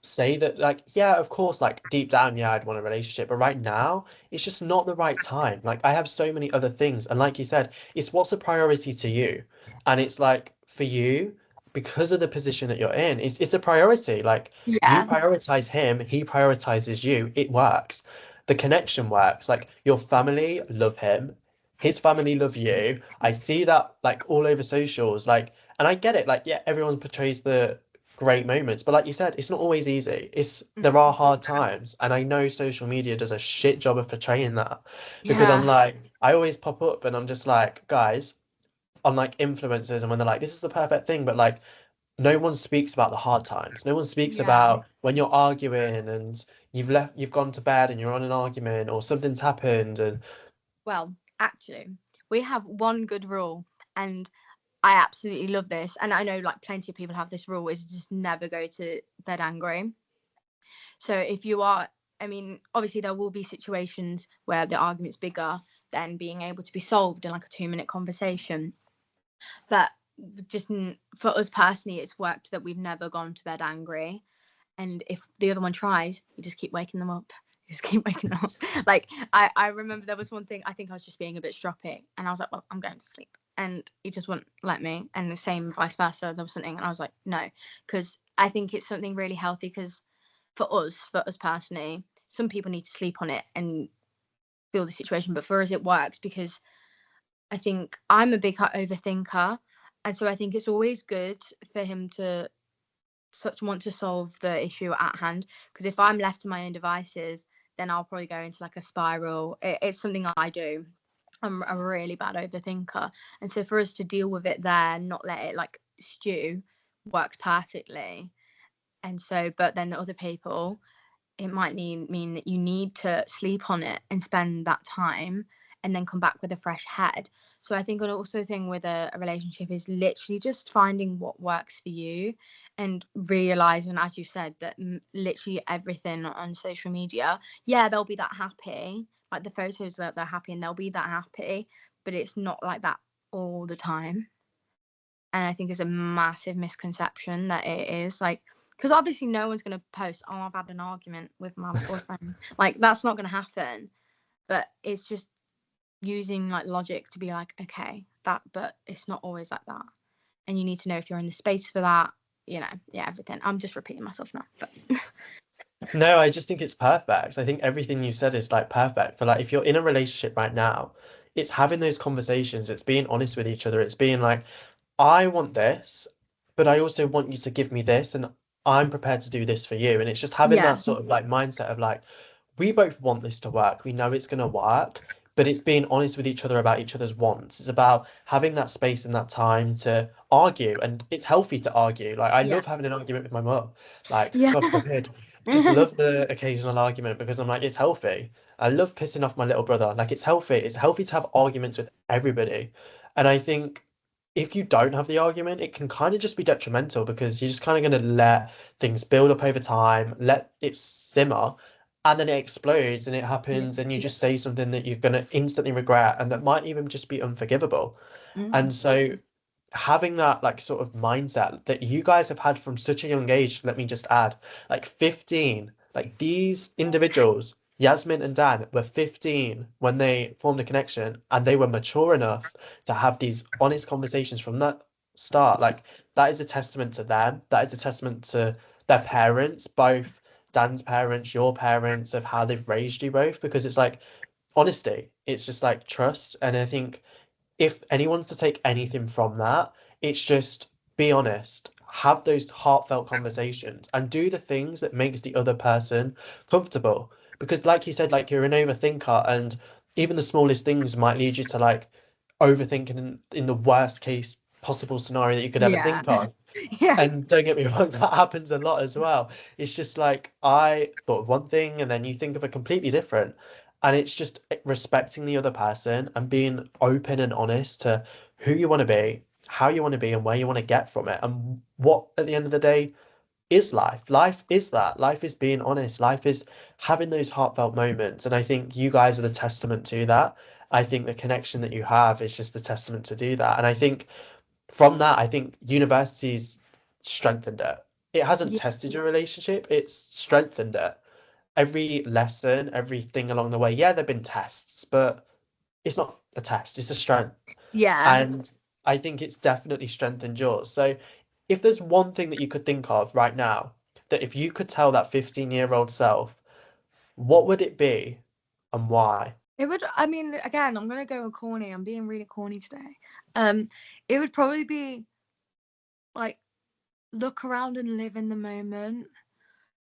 say that, like, yeah, of course, like deep down, yeah, I'd want a relationship, but right now, it's just not the right time. Like I have so many other things. And like you said, it's what's a priority to you. And it's like for you, because of the position that you're in, it's a priority. Like you yeah, prioritize him, he prioritizes you. It works. The connection works. Like your family love him, his family love you. I see that like all over socials. Like, and I get it. Like, yeah, everyone portrays the great moments, but like you said, it's not always easy. There are mm, hard times, and I know social media does a shit job of portraying that because I'm yeah, like, I always pop up and I'm just like, guys, on like influencers, and when they're like, this is the perfect thing, but like no one speaks about the hard times. No one speaks yeah. about when you're arguing and you've gone to bed and you're on an argument or something's happened and Well, actually, we have one good rule, and I absolutely love this. And I know like plenty of people have this rule, is just never go to bed angry. So if you are, I mean, obviously there will be situations where the argument's bigger than being able to be solved in like a 2-minute conversation. But just for us personally, it's worked that we've never gone to bed angry. And if the other one tries, you just keep waking them up. You just keep waking them up. Like, I remember there was one thing, I think I was just being a bit stroppy, and I was like, well, I'm going to sleep. And he just wouldn't let me. And the same vice versa. There was something, and I was like, no. Because I think it's something really healthy, because for us personally, some people need to sleep on it and feel the situation. But for us, it works because I think I'm a big overthinker. And so I think it's always good for him to want to solve the issue at hand, because if I'm left to my own devices, then I'll probably go into like a spiral. It's something I do. I'm a really bad overthinker, and so for us to deal with it there, not let it like stew, works perfectly. And so, but then the other people, it might mean that you need to sleep on it and spend that time and then come back with a fresh head. So I think an also thing with a relationship is literally just finding what works for you, and realizing, as you said, that literally everything on social media, yeah, they'll be that happy, like the photos that they're happy, and they'll be that happy, but it's not like that all the time. And I think it's a massive misconception that it is, like, because obviously no one's going to post, oh, I've had an argument with my boyfriend. Like, that's not going to happen. But it's just using like logic to be like, okay, but it's not always like that. And you need to know if you're in the space for that, yeah, everything. I'm just repeating myself now. But no, I just think it's perfect. I think everything you said is like perfect. For like if you're in a relationship right now, it's having those conversations, it's being honest with each other, it's being like, I want this, but I also want you to give me this, and I'm prepared to do this for you. And it's just having yeah, that sort of like mindset of like, we both want this to work. We know it's going to work, but it's being honest with each other about each other's wants. It's about having that space and that time to argue, and it's healthy to argue. Like I yeah, love having an argument with my mum. Like yeah, God forbid, just love the occasional argument because I'm like, it's healthy. I love pissing off my little brother. Like it's healthy. It's healthy to have arguments with everybody. And I think if you don't have the argument, it can kind of just be detrimental because you're just kind of going to let things build up over time, let it simmer, and then it explodes and it yeah, happens, and you just say something that you're going to instantly regret and that might even just be unforgivable. mm, And so having that like sort of mindset that you guys have had from such a young age, let me just add, like 15, like these individuals, Yasmin and Dan, were 15 when they formed a connection, and they were mature enough to have these honest conversations from that start. Like that is a testament to them. That is a testament to their parents, both Dan's parents, your parents, of how they've raised you both, because it's like honesty. It's just like trust. And I think if anyone's to take anything from that, it's just be honest, have those heartfelt conversations and do the things that makes the other person comfortable. Because like you said, like you're an overthinker, and even the smallest things might lead you to like overthinking in the worst case possible scenario that you could ever Yeah. think of. Yeah. And don't get me wrong, that happens a lot as well. It's just like I thought of one thing and then you think of a completely different. And it's just respecting the other person and being open and honest to who you want to be, how you want to be, and where you want to get from it. And what, at the end of the day, is life. Life is that. Life is being honest. Life is having those heartfelt moments. And I think you guys are the testament to that. I think the connection that you have is just the testament to do that. And I think from that, I think university's strengthened it. It hasn't Yeah. tested your relationship, it's strengthened it. Every lesson, everything along the way, yeah, there've been tests, but it's not a test, it's a strength. Yeah. And I think it's definitely strengthened yours. So if there's one thing that you could think of right now, that if you could tell that 15-year-old self, what would it be and why? It would, I mean, again, I'm gonna go corny. I'm being really corny today. It would probably be like look around and live in the moment.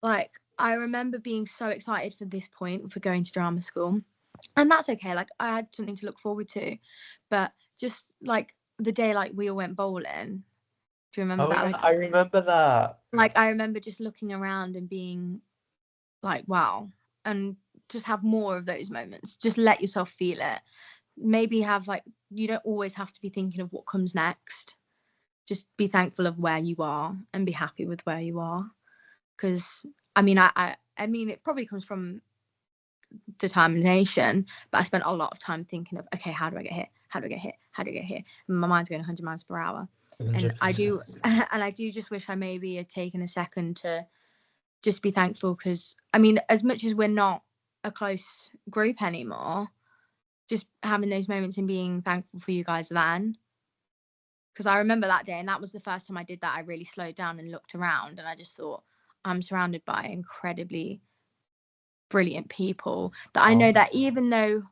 Like I remember being so excited for this point for going to drama school. And that's okay. Like I had something to look forward to. But just like the day like we all went bowling. Do you remember Oh that? yeah, Like I remember that. I remember just looking around and being like, wow. And just have more of those moments. Just let yourself feel it. Maybe have like you don't always have to be thinking of what comes next. Just be thankful of where you are and be happy with where you are. Because I mean, I mean, it probably comes from determination, but I spent a lot of time thinking of, okay, how do I get here? How do I get here? How do I get here? And my mind's going 100 miles per hour. And I do, 100%. and I do just wish I maybe had taken a second to just be thankful. Because I mean, as much as we're not a close group anymore, just having those moments and being thankful for you guys then. Because I remember that day, and that was the first time I did that. I really slowed down and looked around, and I just thought, I'm surrounded by incredibly brilliant people that I know Oh, that even though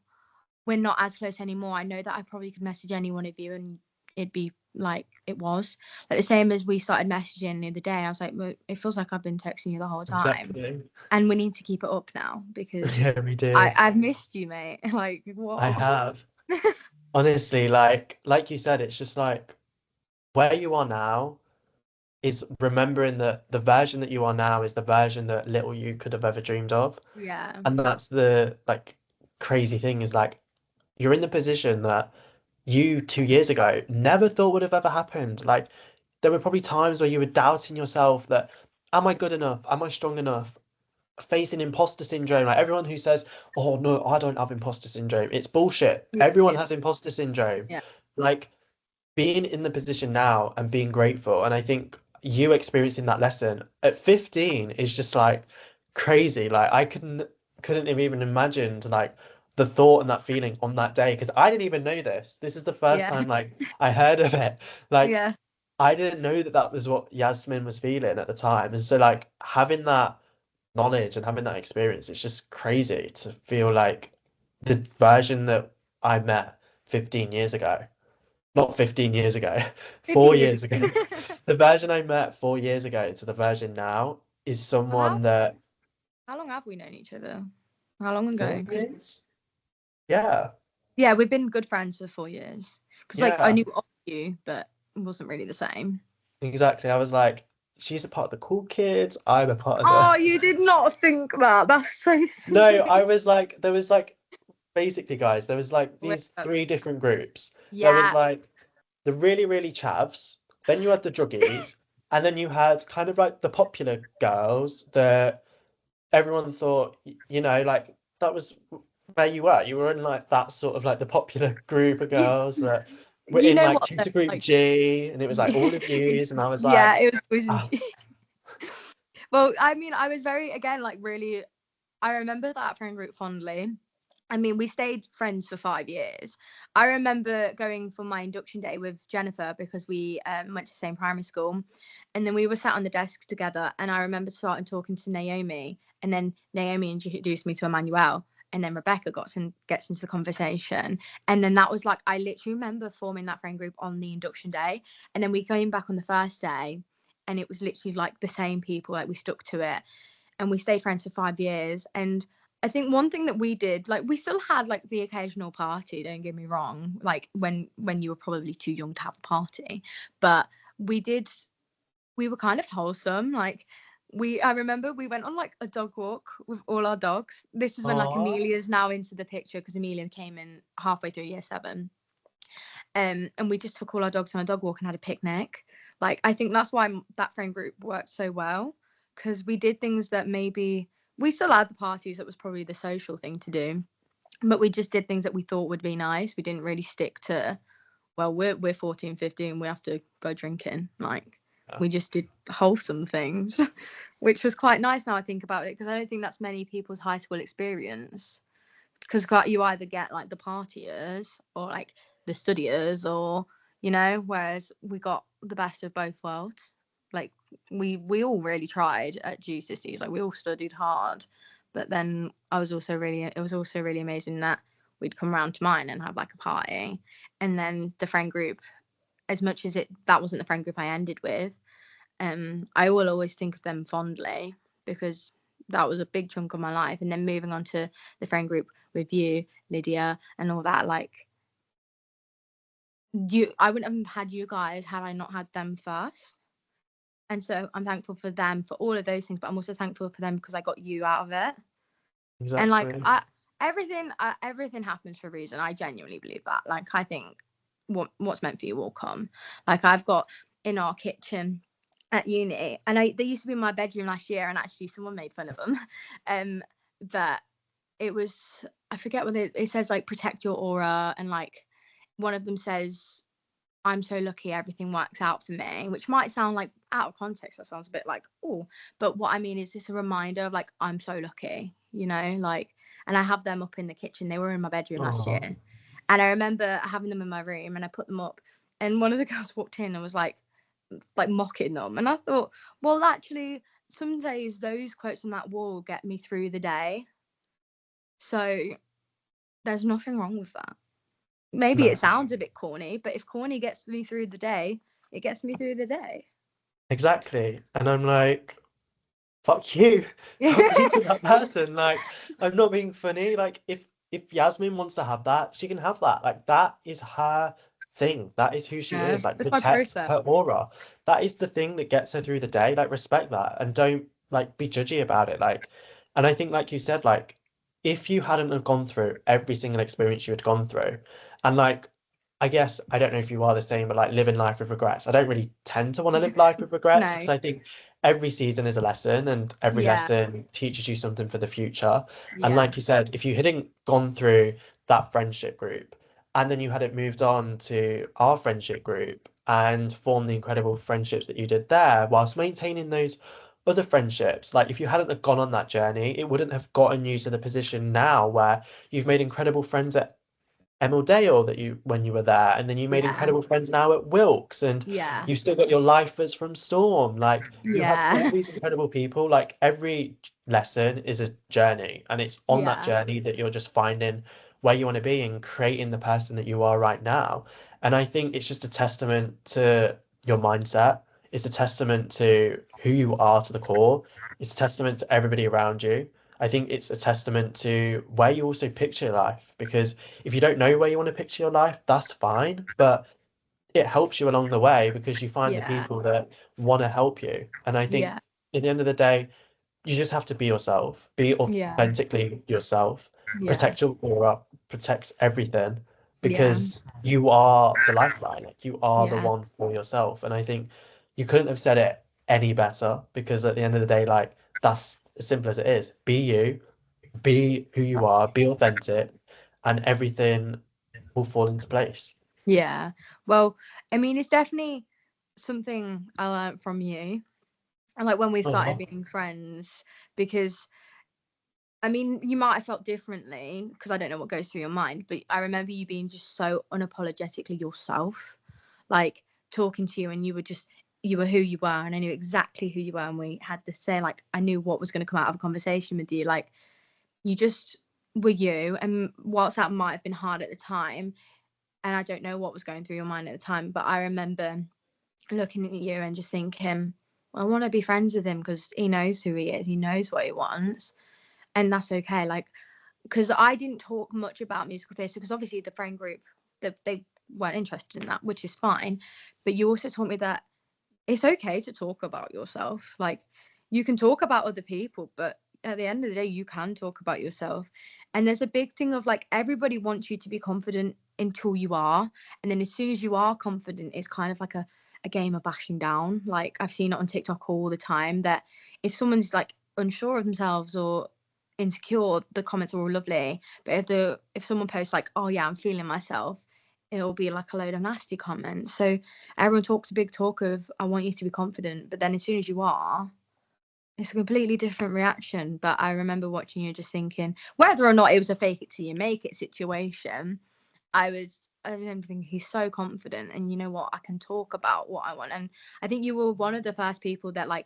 we're not as close anymore, I know that I probably could message any one of you and it'd be like it was. Like the same as we started messaging the other day, I was like, well, it feels like I've been texting you the whole time. exactly. And we need to keep it up now because Yeah, we do. I've missed you, mate. Like, I what? have. Honestly, like you said, it's just like where you are now is remembering that the version that you are now is the version that little you could have ever dreamed of. Yeah. And that's the like crazy thing is like you're in the position that you 2 years ago never thought would have ever happened. Like there were probably times where you were doubting yourself that am I good enough? Am I strong enough? Facing imposter syndrome. Like everyone who says, "Oh no, I don't have imposter syndrome," it's bullshit. Yeah. Everyone It's, has imposter syndrome. yeah. Like being in the position now and being grateful, and I think you experiencing that lesson at 15 is just like crazy. Like I couldn't have even imagined like the thought and that feeling on that day because I didn't even know this. This is the first Yeah. time like I heard of it. Like Yeah. I didn't know that that was what Yasmin was feeling at the time, and so like having that knowledge and having that experience, it's just crazy to feel like the version that I met 15 years ago, not 15 years ago, 15 4 years years ago. ago, the version I met 4 years ago to the version now is Well, someone that how long have we known each other? How long ago? 'Cause 4 years? Yeah, yeah, we've been good friends for 4 years. Because like I yeah, knew of you, but it wasn't really the same. exactly. I was like, she's a part of the cool kids, I'm a part of the. Oh, you did not think that. That's so No, sweet. I was like, there was like basically, guys, there was like Wait, these three different groups. There was yeah, like the really, really chavs, then you had the druggies, and then you had kind of like the popular girls that everyone thought, like that was where you were. You were in like that sort of like the popular group of you, girls that were you in know like what? Though? tutor group Like, G, and it was like all of yous, and I was like, yeah, it was always. oh, Well, I mean, I was very again like really. I remember that friend group fondly. I mean, we stayed friends for 5 years. I remember going for my induction day with Jennifer because we went to the same primary school. And then we were sat on the desks together. And I remember starting talking to Naomi. And then Naomi introduced me to Emmanuel. And then Rebecca gets into the conversation. And then that was like, I literally remember forming that friend group on the induction day. And then we came back on the first day. and it was literally like the same people, like we stuck to it, and we stayed friends for 5 years. And I think one thing that we did, like we still had like the occasional party, don't get me wrong, like when you were probably too young to have a party, but we were kind of wholesome. Like I remember we went on like a dog walk with all our dogs. This is when like Oh, Amelia's now into the picture, because Amelia came in halfway through year 7. And we just took all our dogs on a dog walk and had a picnic. Like I think that's why that friend group worked so well, because we did things that maybe we still had the parties, that was probably the social thing to do, but we just did things that we thought would be nice. We didn't really stick to, well, we're 14, 15, we have to go drinking. Like yeah. we just did wholesome things, which was quite nice now I think about it, because I don't think that's many people's high school experience, because you either get like the partiers or like the studiers, or whereas we got the best of both worlds. Like we all really tried at GCSEs, like we all studied hard, but then it was also really amazing that we'd come round to mine and have like a party. And then the friend group, as much as that wasn't the friend group I ended with, I will always think of them fondly, because that was a big chunk of my life. And then moving on to the friend group with you, Lydia, and all that, like I wouldn't have had you guys had I not had them first. And so I'm thankful for them for all of those things, but I'm also thankful for them because I got you out of it. And like Exactly. everything happens for a reason. I genuinely believe that. Like I think what's meant for you will come. Like I've got in our kitchen at uni, and they used to be in my bedroom last year, and actually someone made fun of them. But it was, I forget what it says, like protect your aura, and like one of them says, I'm so lucky everything works out for me, which might sound like out of context, that sounds a bit like, oh, but what I mean is just a reminder of like, I'm so lucky, like, and I have them up in the kitchen. They were in my bedroom last Oh, year, and I remember having them in my room, and I put them up, and one of the girls walked in and was like mocking them, and I thought, well, actually some days those quotes on that wall get me through the day, so there's nothing wrong with that. Maybe no, it sounds a bit corny, but if corny gets me through the day, it gets me through the day. exactly. And I'm like, fuck you. Fuck you to that person. Like, I'm not being funny. Like, if Yasmin wants to have that, she can have that. Like, that is her thing. That is who she Yeah, is. Like, it's my protect process. her aura. That is the thing that gets her through the day. Like, respect that and don't like be judgy about it. Like, and I think, like you said, like, if you hadn't have gone through every single experience you had gone through, and like, I guess I don't know if you are the same, but like living life with regrets. I don't really tend to want to live life with regrets because No. I think every season is a lesson and every Yeah. lesson teaches you something for the future. And Yeah. like you said, if you hadn't gone through that friendship group and then you hadn't moved on to our friendship group and formed the incredible friendships that you did there whilst maintaining those other friendships, like if you hadn't have gone on that journey, it wouldn't have gotten you to the position now where you've made incredible friends at Dale that you when you were there, and then you made Yeah. incredible friends now at Wilkes, and Yeah. you've still got your lifers from Storm. Like you have all Yeah. these incredible people. Like every lesson is a journey, and it's on that Yeah. journey that you're just finding where you want to be and creating the person that you are right now. And I think it's just a testament to your mindset. It's a testament to who you are to the core. It's a testament to everybody around you. I think it's a testament to where you also picture your life because if you don't know where you want to picture your life, that's fine. But it helps you along the way because you find the Yeah. people that want to help you. And I think Yeah. at the end of the day, you just have to be yourself, be Yeah. authentically yourself, Yeah. protect your aura, protect everything Yeah. because you are the lifeline. Like you are the Yeah. one for yourself. And I think you couldn't have said it any better because at the end of the day, like that's as simple as it is. Be you, be who you are, be authentic, and everything will fall into place. Yeah. Well, I mean, it's definitely something I learned from you. And like when we started Oh, being friends, because I mean, you might have felt differently because I don't know what goes through your mind, but I remember you being just so unapologetically yourself, like talking to you, and you were who you were, and I knew exactly who you were, and we had the same, like, I knew what was going to come out of a conversation with you. Like, you just were you, and whilst that might have been hard at the time, and I don't know what was going through your mind at the time, but I remember looking at you and just thinking, I want to be friends with him because he knows who he is. He knows what he wants. And that's okay. Like, because I didn't talk much about musical theatre because obviously the friend group, they weren't interested in that, which is fine. But you also taught me that it's okay to talk about yourself. Like, you can talk about other people, but at the end of the day, you can talk about yourself. And there's a big thing of like, everybody wants you to be confident until you are. And then as soon as you are confident, it's kind of like a game of bashing down. Like, I've seen it on TikTok all the time that if someone's like unsure of themselves or insecure, the comments are all lovely. But if someone posts like, oh yeah, I'm feeling myself, it'll be like a load of nasty comments. So everyone talks a big talk of, I want you to be confident, but then as soon as you are, it's a completely different reaction. But I remember watching you just thinking, whether or not it was a fake it till you make it situation, I remember thinking he's so confident, and you know what, I can talk about what I want. And I think you were one of the first people that like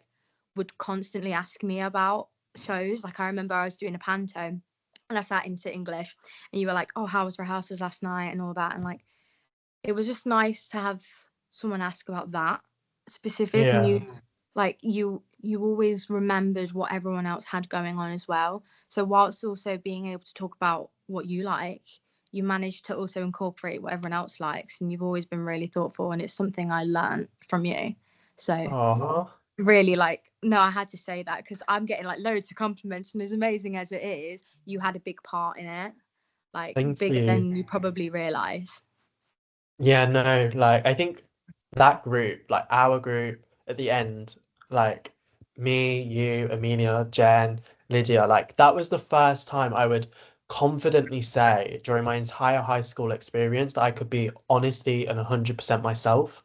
would constantly ask me about shows. Like, I remember I was doing a panto and I sat into English and you were like, oh, how was rehearsals last night and all that. And like, it was just nice to have someone ask about that specific. And Yeah. you always remembered what everyone else had going on as well. So whilst also being able to talk about what you like, you managed to also incorporate what everyone else likes, and you've always been really thoughtful, and it's something I learned from you. So Oh, really, like, no, I had to say that because I'm getting like loads of compliments, and as amazing as it is, you had a big part in it, like thank bigger you. than you probably realize. Yeah, no, like I think that group, like our group at the end, like me, you, Amelia, Jen, Lydia, like that was the first time I would confidently say during my entire high school experience that I could be honestly and 100% myself.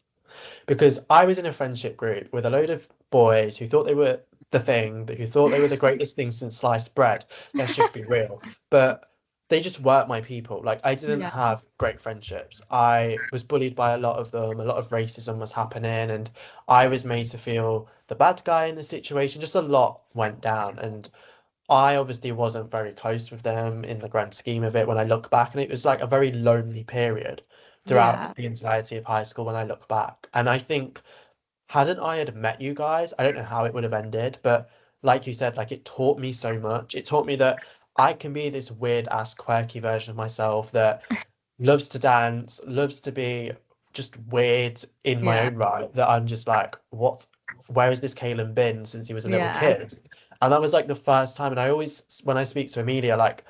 Because I was in a friendship group with a load of boys who thought they were the thing, who thought they were the greatest thing since sliced bread. Let's just be real. But they just weren't my people. Like, I didn't Yeah, have great friendships. I was bullied by a lot of them. A lot of racism was happening, and I was made to feel the bad guy in the situation. Just a lot went down. And I obviously wasn't very close with them in the grand scheme of it when I look back, and it was like a very lonely period yeah, throughout the entirety of high school when I look back. And I think hadn't I had met you guys, I don't know how it would have ended, but like you said, like it taught me so much. It taught me that I can be this weird ass quirky version of myself that loves to dance, loves to be just weird in my yeah, own right, that I'm just like, what, where has this Kalen been since he was a little yeah, kid? And that was like the first time. And I always, when I speak to Amelia, like,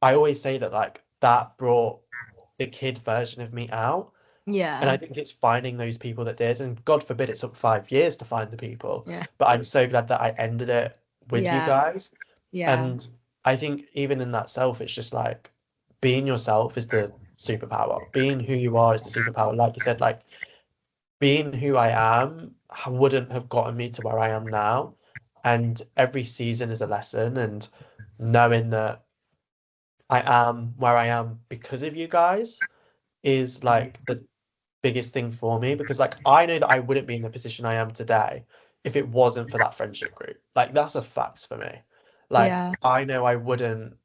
I always say that like that brought the kid version of me out. And yeah, I think it's finding those people that did. And God forbid it took 5 years to find the people. yeah, But I'm so glad that I ended it with you yeah, guys. yeah, And I think even in that self, it's just like being yourself is the superpower. Being who you are is the superpower. Like you said, like being who I am wouldn't have gotten me to where I am now. And every season is a lesson. And knowing that I am where I am because of you guys is like the biggest thing for me, because like I know that I wouldn't be in the position I am today if it wasn't for that friendship group. Like that's a fact for me. Like yeah, I know I wouldn't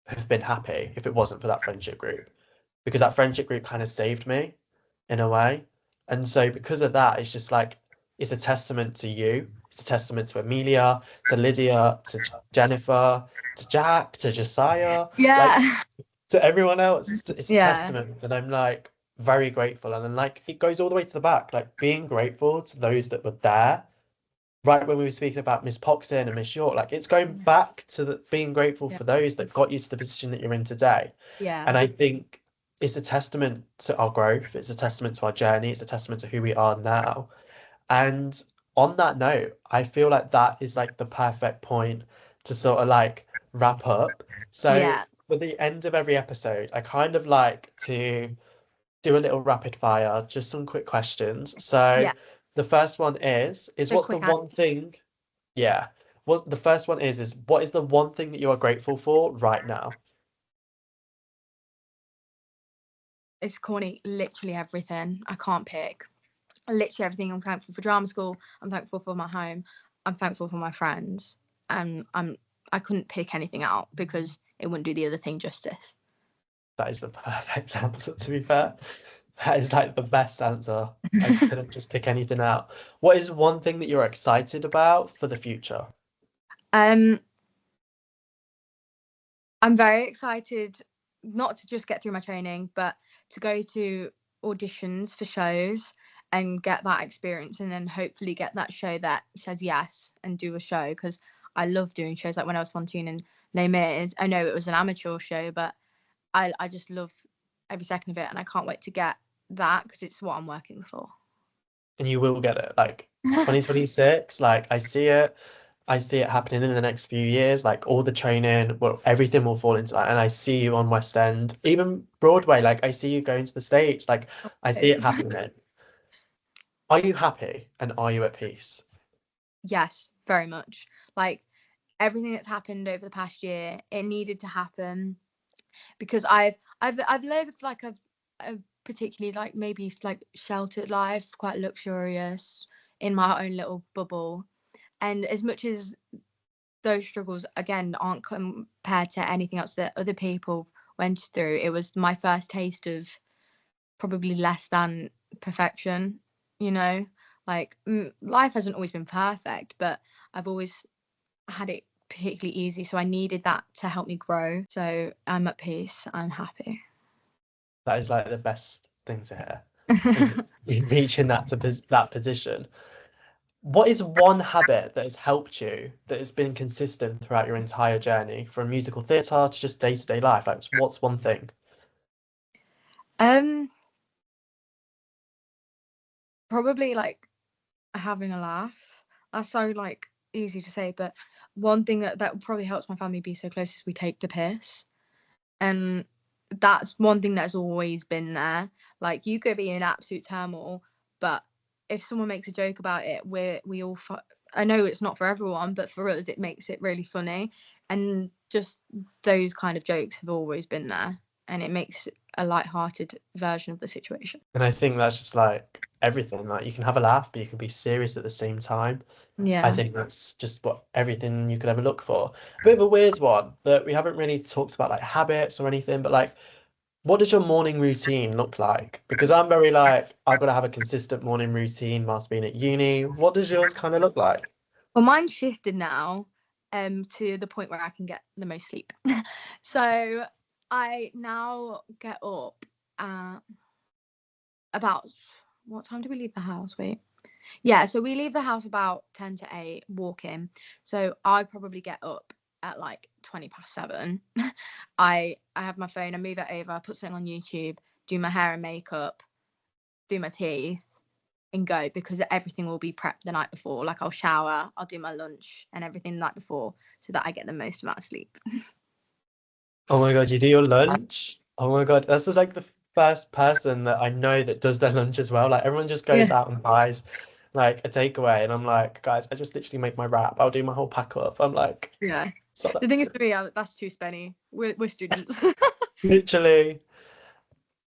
have been happy if it wasn't for that friendship group, because that friendship group kind of saved me in a way. And so because of that, it's just like it's a testament to you. It's a testament to Amelia, to Lydia, to Jennifer, to Jack, to Josiah. Like yeah, to everyone else, it's a yeah, testament, and I'm like very grateful. And then like it goes all the way to the back, like being grateful to those that were there right when we were speaking about Miss Poxon and Miss York. Like it's going back to being grateful yeah, for those that got you to the position that you're in today. yeah, And I think it's a testament to our growth. It's a testament to our journey. It's a testament to who we are now. And on that note, I feel like that is like the perfect point to sort of like wrap up. So yeah. for the end of every episode, I kind of like to do a little rapid fire, just some quick questions. So Yeah. the first one is So what's the quick, one thing? Yeah. What the first one is what is the one thing that you are grateful for right now? it's corny. Literally everything. I can't pick. Literally everything. I'm thankful for drama school. I'm thankful for my home. I'm thankful for my friends. And I couldn't pick anything out because it wouldn't do the other thing justice. That is the perfect answer, to be fair. That is like the best answer. I couldn't just pick anything out. What is one thing that you're excited about for the future? Um, I'm very excited not to just get through my training, but to go to auditions for shows and get that experience, and then hopefully get that show that says yes and do a show, because I love doing shows. Like when I was 14 and Les Mis, I know it was an amateur show, but I just love every second of it, and I can't wait to get that because it's what I'm working for. And you will get it. Like 2026, like I see it happening in the next few years. Like all the training, well, everything will fall into that. And I see you on West End, even Broadway. Like I see you going to the States. Like I see it happening. Are you happy and are you at peace? Yes, very much. Like everything that's happened over the past year, it needed to happen because I've lived like a particularly like maybe like sheltered life, quite luxurious in my own little bubble. And as much as those struggles again aren't compared to anything else that other people went through, it was my first taste of probably less than perfection, you know? Like life hasn't always been perfect, but I've always had it particularly easy, so I needed that to help me grow. So I'm at peace, I'm happy. That is like the best thing to hear, is you reaching that position. What is one habit that has helped you that has been consistent throughout your entire journey from musical theatre to just day-to-day life? Like what's one thing? um Probably like having a laugh. That's so like easy to say, but one thing that probably helps my family be so close is we take the piss. And that's one thing that's always been there. Like you could be in absolute turmoil, but if someone makes a joke about it, we all I know it's not for everyone, but for us it makes it really funny. And just those kind of jokes have always been there, and it makes a light-hearted version of the situation. And I think that's just like everything. Like you can have a laugh, but you can be serious at the same time. I Yeah. think that's just what everything you could ever look for. A bit of a weird one that we haven't really talked about like habits or anything, but like what does your morning routine look like? Because I'm very like I've got to have a consistent morning routine whilst being at uni. What does yours kind of look like? Well, mine's shifted now, to the point where I can get the most sleep. So I now get up at about, what time do we leave the house? Wait. Yeah, so we leave the house about 10 to 8, walking. So I probably get up at like 20 past 7. I have my phone, I move it over, put something on YouTube, do my hair and makeup, do my teeth, and go, because everything will be prepped the night before. Like I'll shower, I'll do my lunch and everything the night before so that I get the most amount of sleep. Oh my God, you do your lunch? Oh my God, that's like the first person that I know that does their lunch as well. Like everyone just goes Yeah. out and buys like a takeaway, and I'm like, guys, I just literally make my wrap. I'll do my whole pack up. I'm like, Yeah. it's not The that thing is serious. for me, that's too spenny. We're students. Literally.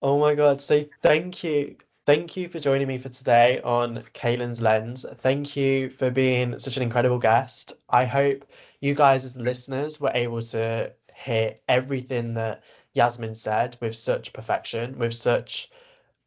Oh my God. So thank you. Thank you for joining me for today on Kalen's Lens. Thank you for being such an incredible guest. I hope you guys as listeners were able to hear everything that Yasmin said with such perfection, with such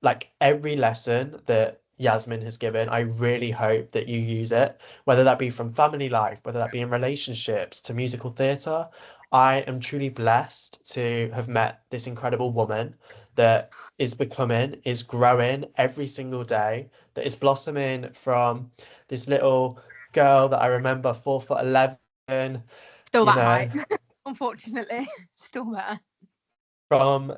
like every lesson that Yasmin has given. I really hope that you use it, whether that be from family life, whether that be in relationships to musical theatre. I am truly blessed to have met this incredible woman that is becoming, is growing every single day, that is blossoming from this little girl that I remember 4'11", Still you that know, height, unfortunately. Still there. from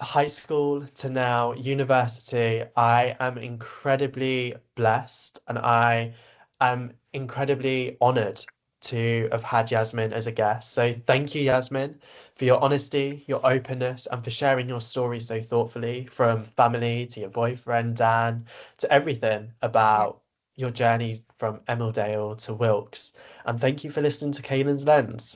high school to now university. I am incredibly blessed and I am incredibly honored to have had Yasmin as a guest. So thank you, Yasmin, for your honesty, your openness, and for sharing your story so thoughtfully, from family to your boyfriend, Dan, to everything Yeah. about your journey from Emmerdale to Wilkes. And thank you for listening to Kalen's Lens.